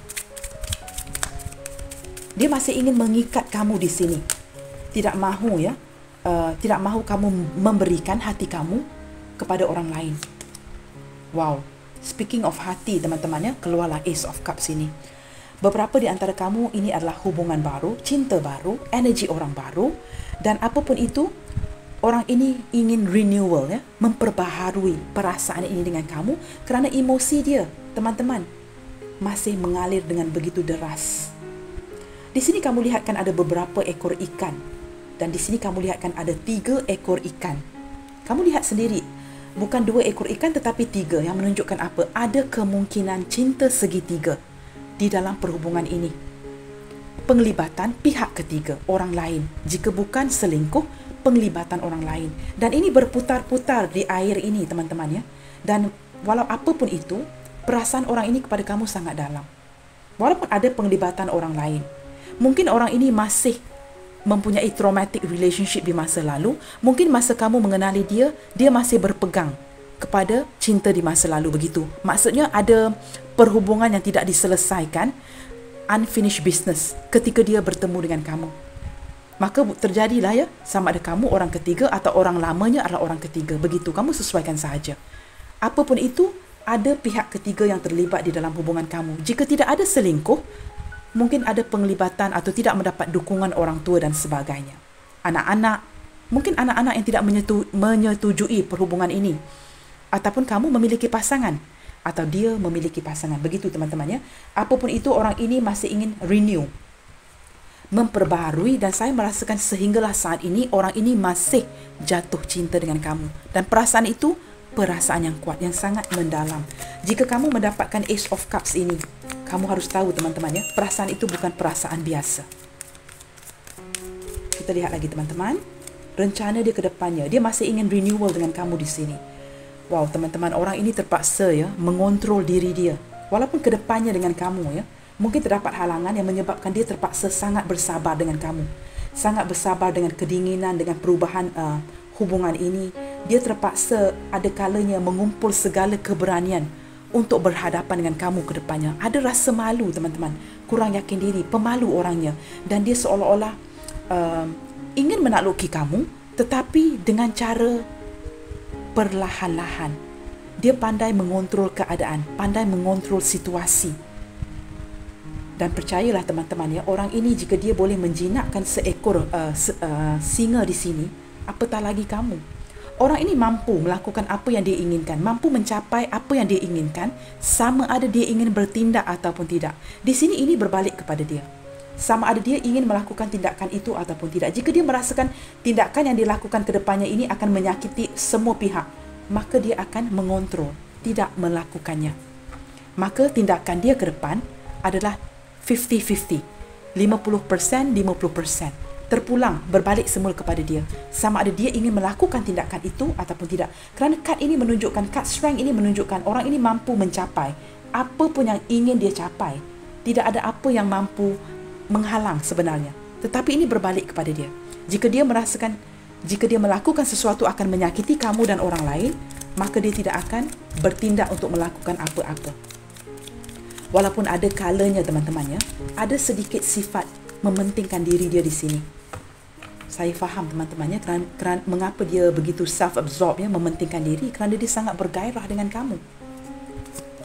[SPEAKER 1] Dia masih ingin mengikat kamu di sini. Tidak mahu ya. Tidak mahu kamu memberikan hati kamu kepada orang lain. Wow, speaking of hati teman-teman ya, keluarlah Ace of Cups ini. Beberapa di antara kamu ini adalah hubungan baru, cinta baru, energi orang baru dan apapun itu, orang ini ingin renewal ya, memperbaharui perasaan ini dengan kamu kerana emosi dia, teman-teman, masih mengalir dengan begitu deras. Di sini kamu lihatkan ada beberapa ekor ikan. Dan di sini kamu lihatkan ada 3 ekor ikan. Kamu lihat sendiri, bukan 2 ekor ikan tetapi 3, yang menunjukkan apa? Ada kemungkinan cinta segitiga di dalam perhubungan ini. Penglibatan pihak ketiga, orang lain. Jika bukan selingkuh, penglibatan orang lain. Dan ini berputar-putar di air ini, teman-teman ya. Dan walau apapun itu, perasaan orang ini kepada kamu sangat dalam. Walaupun ada penglibatan orang lain. Mungkin orang ini masih mempunyai traumatic relationship di masa lalu. Mungkin masa kamu mengenali dia, dia masih berpegang kepada cinta di masa lalu begitu. Maksudnya ada perhubungan yang tidak diselesaikan, unfinished business, ketika dia bertemu dengan kamu. Maka terjadilah ya, sama ada kamu orang ketiga atau orang lamanya adalah orang ketiga. Begitu, kamu sesuaikan sahaja. Apapun itu, ada pihak ketiga yang terlibat di dalam hubungan kamu. Jika tidak ada selingkuh, mungkin ada penglibatan atau tidak mendapat dukungan orang tua dan sebagainya. Anak-anak, mungkin anak-anak yang tidak menyetujui perhubungan ini. Ataupun kamu memiliki pasangan, atau dia memiliki pasangan. Begitu teman-teman ya. Apapun itu, orang ini masih ingin renew, memperbaharui, dan saya merasakan sehinggalah saat ini, orang ini masih jatuh cinta dengan kamu. Dan perasaan itu, perasaan yang kuat, yang sangat mendalam. Jika kamu mendapatkan Ace of Cups ini, kamu harus tahu teman-teman ya, perasaan itu bukan perasaan biasa. Kita lihat lagi teman-teman, rencana dia ke depannya, dia masih ingin renewal dengan kamu di sini. Wow teman-teman, orang ini terpaksa ya mengontrol diri dia, walaupun ke depannya dengan kamu ya. Mungkin terdapat halangan yang menyebabkan dia terpaksa sangat bersabar dengan kamu, sangat bersabar dengan kedinginan, dengan perubahan hubungan ini. Dia terpaksa ada kalanya mengumpul segala keberanian untuk berhadapan dengan kamu ke depannya. Ada rasa malu teman-teman, kurang yakin diri, pemalu orangnya. Dan dia seolah-olah ingin menakluki kamu, tetapi dengan cara perlahan-lahan. Dia pandai mengontrol keadaan, pandai mengontrol situasi. Dan percayalah teman-teman ya, orang ini jika dia boleh menjinakkan seekor singa di sini, apatah lagi kamu. Orang ini mampu melakukan apa yang dia inginkan, mampu mencapai apa yang dia inginkan, sama ada dia ingin bertindak ataupun tidak. Di sini ini berbalik kepada dia. Sama ada dia ingin melakukan tindakan itu ataupun tidak. Jika dia merasakan tindakan yang dilakukan ke depannya ini akan menyakiti semua pihak, maka dia akan mengontrol, tidak melakukannya. Maka tindakan dia ke depan adalah 50-50, 50%, 50%. Terpulang, berbalik semula kepada dia. Sama ada dia ingin melakukan tindakan itu ataupun tidak. Kerana kad ini menunjukkan, kad strength ini menunjukkan orang ini mampu mencapai apa pun yang ingin dia capai. Tidak ada apa yang mampu menghalang sebenarnya. Tetapi ini berbalik kepada dia. Jika dia merasakan, jika dia melakukan sesuatu akan menyakiti kamu dan orang lain, maka dia tidak akan bertindak untuk melakukan apa-apa. Walaupun ada kalanya teman-teman ya, ada sedikit sifat mementingkan diri dia di sini. Saya faham teman-teman ya, kerana mengapa dia begitu self-absorbed ya, mementingkan diri, kerana dia sangat bergairah dengan kamu.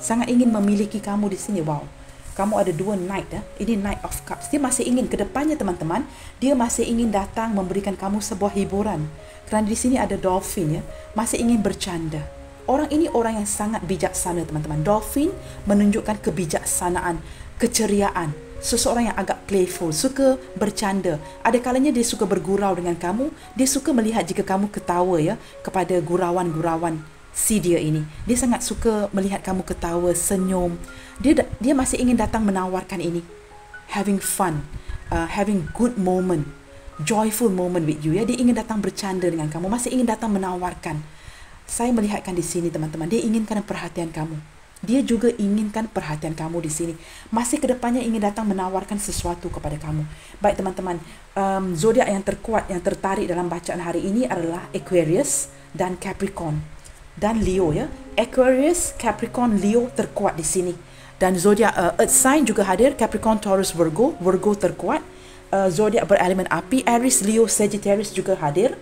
[SPEAKER 1] Sangat ingin memiliki kamu di sini. Wow. Kamu ada 2 knight ya. Ini Knight of Cups. Dia masih ingin ke depannya teman-teman, dia masih ingin datang memberikan kamu sebuah hiburan. Kerana di sini ada dolphin ya, masih ingin bercanda. Orang ini orang yang sangat bijaksana teman-teman. Dolphin menunjukkan kebijaksanaan, keceriaan. Seseorang yang agak playful, suka bercanda. Ada kalanya dia suka bergurau dengan kamu. Dia suka melihat jika kamu ketawa ya kepada gurauan-gurauan si dia ini. Dia sangat suka melihat kamu ketawa, senyum. Dia masih ingin datang menawarkan ini. Having fun, having good moment, joyful moment with you ya. Dia ingin datang bercanda dengan kamu, masih ingin datang menawarkan. Saya melihatkan di sini teman-teman, dia inginkan perhatian kamu. Dia juga inginkan perhatian kamu di sini. Masih ke depannya ingin datang menawarkan sesuatu kepada kamu. Baik teman-teman, zodiak yang terkuat, yang tertarik dalam bacaan hari ini adalah Aquarius dan Capricorn dan Leo ya. Aquarius, Capricorn, Leo terkuat di sini. Dan zodiak earth sign juga hadir, Capricorn, Taurus, Virgo. Virgo terkuat. Zodiak berelemen api, Aries, Leo, Sagittarius juga hadir.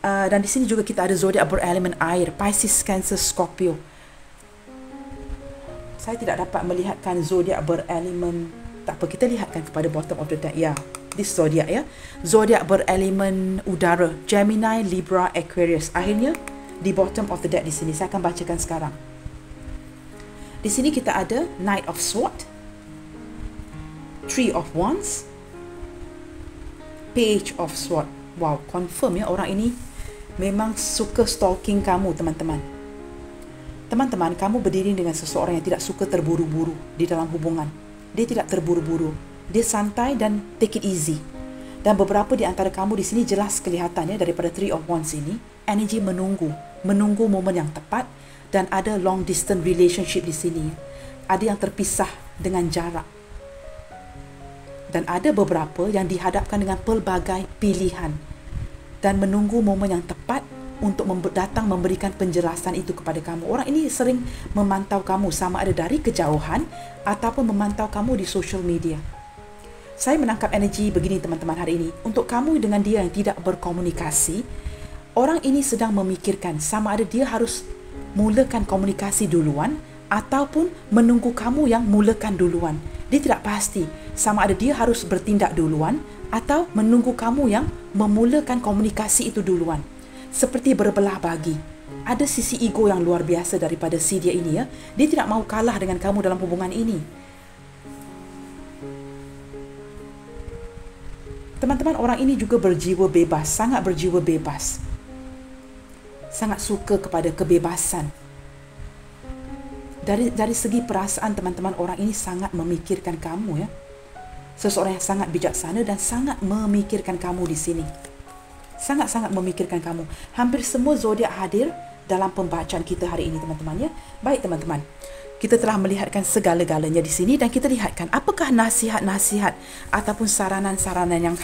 [SPEAKER 1] Dan di sini juga kita ada zodiak berelemen air, Pisces, Cancer, Scorpio. Saya tidak dapat melihatkan zodiak berelemen, tak apa, kita lihatkan kepada bottom of the deck ya. This zodiak ya. Zodiak berelemen udara, Gemini, Libra, Aquarius. Akhirnya di bottom of the deck di sini saya akan bacakan sekarang. Di sini kita ada Knight of Swords, Three of Wands, Page of Swords. Wow, confirm ya, orang ini memang suka stalking kamu, teman-teman. Teman-teman, kamu berdiri dengan seseorang yang tidak suka terburu-buru di dalam hubungan. Dia tidak terburu-buru. Dia santai dan take it easy. Dan beberapa di antara kamu di sini jelas kelihatannya daripada Three of Wands ini, energi menunggu momen yang tepat, dan ada long distance relationship di sini. Ada yang terpisah dengan jarak. Dan ada beberapa yang dihadapkan dengan pelbagai pilihan dan menunggu momen yang tepat untuk datang memberikan penjelasan itu kepada kamu. Orang ini sering memantau kamu, sama ada dari kejauhan ataupun memantau kamu di social media. Saya menangkap energi begini, teman-teman, hari ini. Untuk kamu dengan dia yang tidak berkomunikasi, orang ini sedang memikirkan sama ada dia harus mulakan komunikasi duluan ataupun menunggu kamu yang mulakan duluan. Dia tidak pasti sama ada dia harus bertindak duluan atau menunggu kamu yang memulakan komunikasi itu duluan. Seperti berbelah bagi. Ada sisi ego yang luar biasa daripada si dia ini ya. Dia tidak mahu kalah dengan kamu dalam hubungan ini. Teman-teman, orang ini juga berjiwa bebas, sangat berjiwa bebas. Sangat suka kepada kebebasan. Dari segi perasaan, teman-teman, orang ini sangat memikirkan kamu ya. Seseorang yang sangat bijaksana dan sangat memikirkan kamu di sini. Sangat-sangat memikirkan kamu. Hampir semua zodiak hadir dalam pembacaan kita hari ini, teman-teman ya. Baik, teman-teman. Kita telah melihatkan segala-galanya di sini dan kita lihatkan apakah nasihat-nasihat ataupun saranan-saranan yang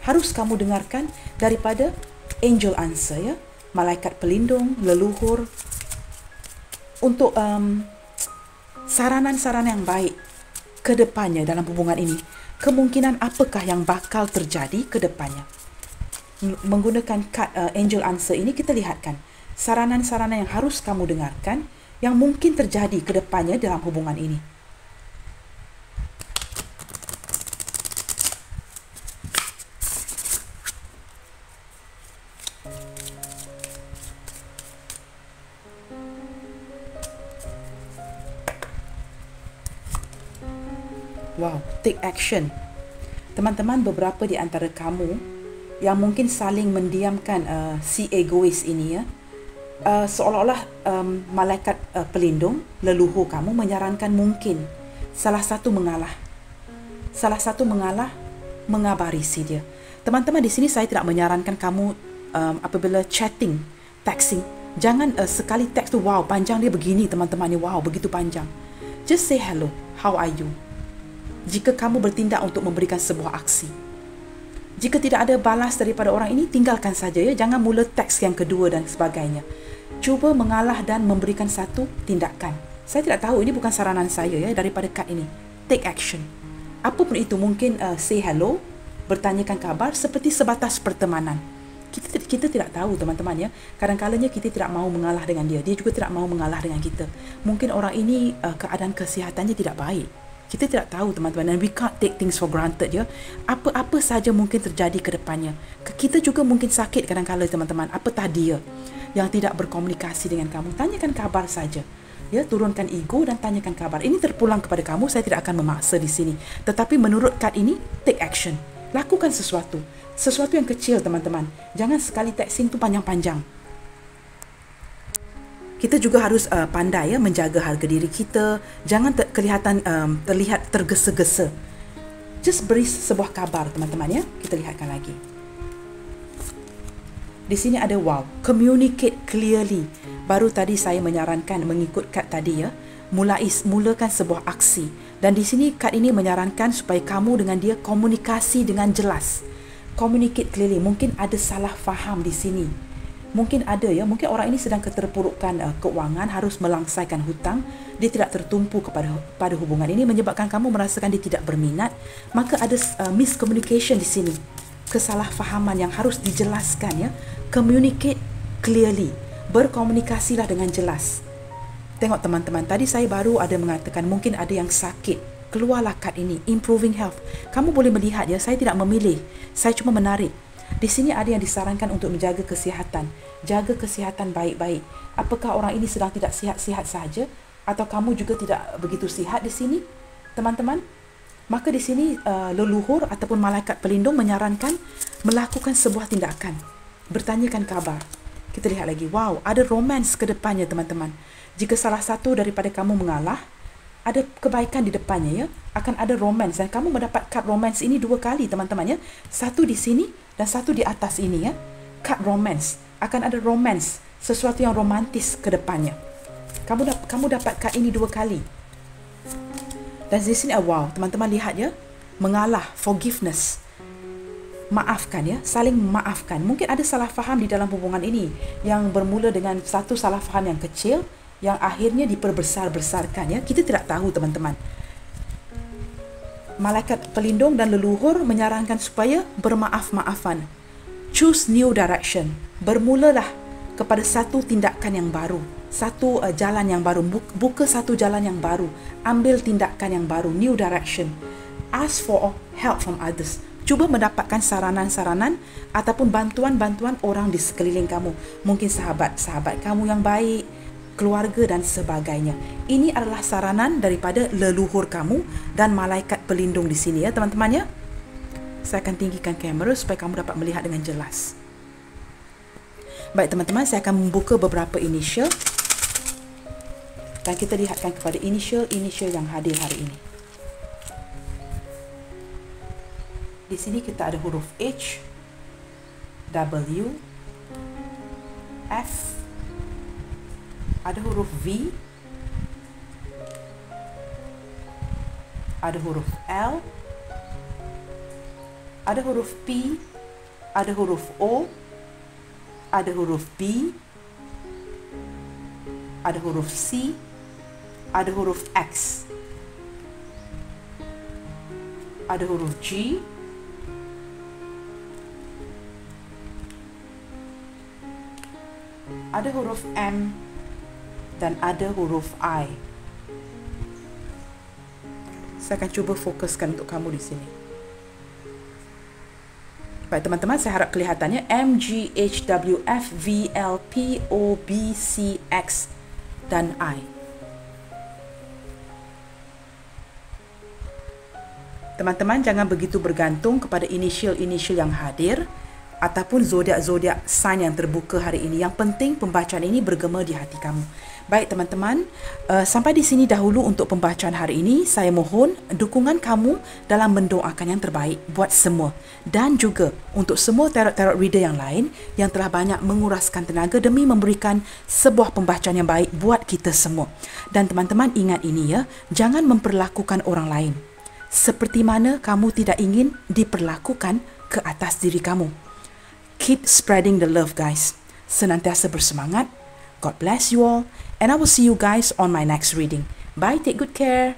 [SPEAKER 1] harus kamu dengarkan daripada angel answer ya, malaikat pelindung, leluhur, untuk saranan-saranan yang baik ke depannya dalam hubungan ini. Kemungkinan apakah yang bakal terjadi ke depannya. Menggunakan kad angel answer ini kita lihatkan saranan-saranan yang harus kamu dengarkan yang mungkin terjadi ke depannya dalam hubungan ini. Wow, take action. Teman-teman, beberapa di antara kamu yang mungkin saling mendiamkan si egois ini ya, seolah-olah malaikat pelindung, leluhur kamu menyarankan mungkin salah satu mengalah. Mengabari si dia. Teman-teman, di sini saya tidak menyarankan kamu apabila chatting, texting, jangan sekali teks tu wow panjang dia begini, teman-teman ni, wow begitu panjang. Just say hello, how are you? Jika kamu bertindak untuk memberikan sebuah aksi. Jika tidak ada balas daripada orang ini, tinggalkan saja ya, jangan mula teks yang kedua dan sebagainya. Cuba mengalah dan memberikan satu tindakan. Saya tidak tahu, ini bukan saranan saya ya daripada kad ini. Take action. Apa pun itu, mungkin say hello, bertanyakan kabar seperti sebatas pertemanan. Kita tidak tahu, teman-teman ya. Kadang-kadangnya kita tidak mahu mengalah dengan dia. Dia juga tidak mahu mengalah dengan kita. Mungkin orang ini keadaan kesihatannya tidak baik. Kita tidak tahu, teman-teman, dan we can't take things for granted ya. Apa saja mungkin terjadi ke depannya. Kita juga mungkin sakit kadang-kadang, teman-teman. Apatah dia yang tidak berkomunikasi dengan kamu, tanyakan kabar saja. Ya, turunkan ego dan tanyakan kabar. Ini terpulang kepada kamu, saya tidak akan memaksa di sini. Tetapi menurut kad ini, take action. Lakukan sesuatu. Sesuatu yang kecil, teman-teman. Jangan sekali texting tu panjang-panjang. Kita juga harus pandai ya menjaga harga diri kita. Jangan terlihat tergesa-gesa. Just beri sebuah kabar, teman-teman ya. Kita lihatkan lagi. Di sini ada wow, communicate clearly. Baru tadi saya menyarankan mengikut kad tadi ya. Mulakan sebuah aksi. Dan di sini kad ini menyarankan supaya kamu dengan dia komunikasi dengan jelas. Communicate clearly. Mungkin ada salah faham di sini. Mungkin ada ya, mungkin orang ini sedang keterpurukan keuangan, harus melangsaikan hutang, dia tidak tertumpu pada hubungan ini menyebabkan kamu merasakan dia tidak berminat, maka ada miscommunication di sini. Kesalahfahaman yang harus dijelaskan ya. Communicate clearly. Berkomunikasilah dengan jelas. Tengok teman-teman, tadi saya baru ada mengatakan mungkin ada yang sakit. Keluarlah kad ini, improving health. Kamu boleh melihat ya, saya tidak memilih. Saya cuma menarik. Di sini ada yang disarankan untuk menjaga kesihatan. Jaga kesihatan baik-baik. Apakah orang ini sedang tidak sihat-sihat saja? Atau kamu juga tidak begitu sihat di sini? Teman-teman, Maka di sini leluhur ataupun malaikat pelindung menyarankan melakukan sebuah tindakan. Bertanyakan kabar. Kita lihat lagi. Wow, ada romance ke depannya teman-teman. Jika salah satu daripada kamu mengalah, ada kebaikan di depannya ya. Akan ada romance dan kamu mendapat kad romance ini 2 kali teman-teman ya. Satu di sini dan satu di atas ini ya. Kad romance. Akan ada romance, sesuatu yang romantis ke depannya. Kamu dapat kad ini 2 kali. Dan di sini wow, teman-teman lihat ya. Mengalah, forgiveness. Maafkan ya, saling memaafkan. Mungkin ada salah faham di dalam hubungan ini yang bermula dengan satu salah faham yang kecil yang akhirnya diperbesar-besarkan ya. Kita tidak tahu teman-teman. Malaikat pelindung dan leluhur menyarankan supaya bermaaf-maafan. Choose new direction. Bermulalah kepada satu tindakan yang baru, satu jalan yang baru, buka satu jalan yang baru, ambil tindakan yang baru, new direction. Ask for help from others. Cuba mendapatkan saranan-saranan ataupun bantuan-bantuan orang di sekeliling kamu. Mungkin sahabat-sahabat kamu yang baik, keluarga dan sebagainya. Ini adalah saranan daripada leluhur kamu dan malaikat pelindung di sini ya teman-teman ya. Saya akan tinggikan kamera supaya kamu dapat melihat dengan jelas. Baik teman-teman, saya akan membuka beberapa initial dan kita lihatkan kepada initial yang hadir hari ini. Di sini kita ada huruf H, W, F, ada huruf V, ada huruf L, ada huruf P, ada huruf O, ada huruf B, ada huruf C, ada huruf X, ada huruf G, ada huruf M, dan ada huruf I. Saya akan cuba fokuskan untuk kamu di sini. Baik teman-teman, saya harap kelihatannya M, G, H, W, F, V, L, P, O, B, C, X, dan I. Teman-teman jangan begitu bergantung kepada initial-initial yang hadir ataupun zodiak-zodiak sign yang terbuka hari ini. Yang penting pembacaan ini bergema di hati kamu. Baik teman-teman, sampai di sini dahulu untuk pembacaan hari ini. Saya mohon dukungan kamu dalam mendoakan yang terbaik buat semua. Dan juga untuk semua tarot-tarot reader yang lain yang telah banyak menguraskan tenaga demi memberikan sebuah pembacaan yang baik buat kita semua. Dan teman-teman ingat ini ya, jangan memperlakukan orang lain seperti mana kamu tidak ingin diperlakukan ke atas diri kamu. Keep spreading the love guys. Senantiasa bersemangat. God bless you all. And I will see you guys on my next reading. Bye, take good care.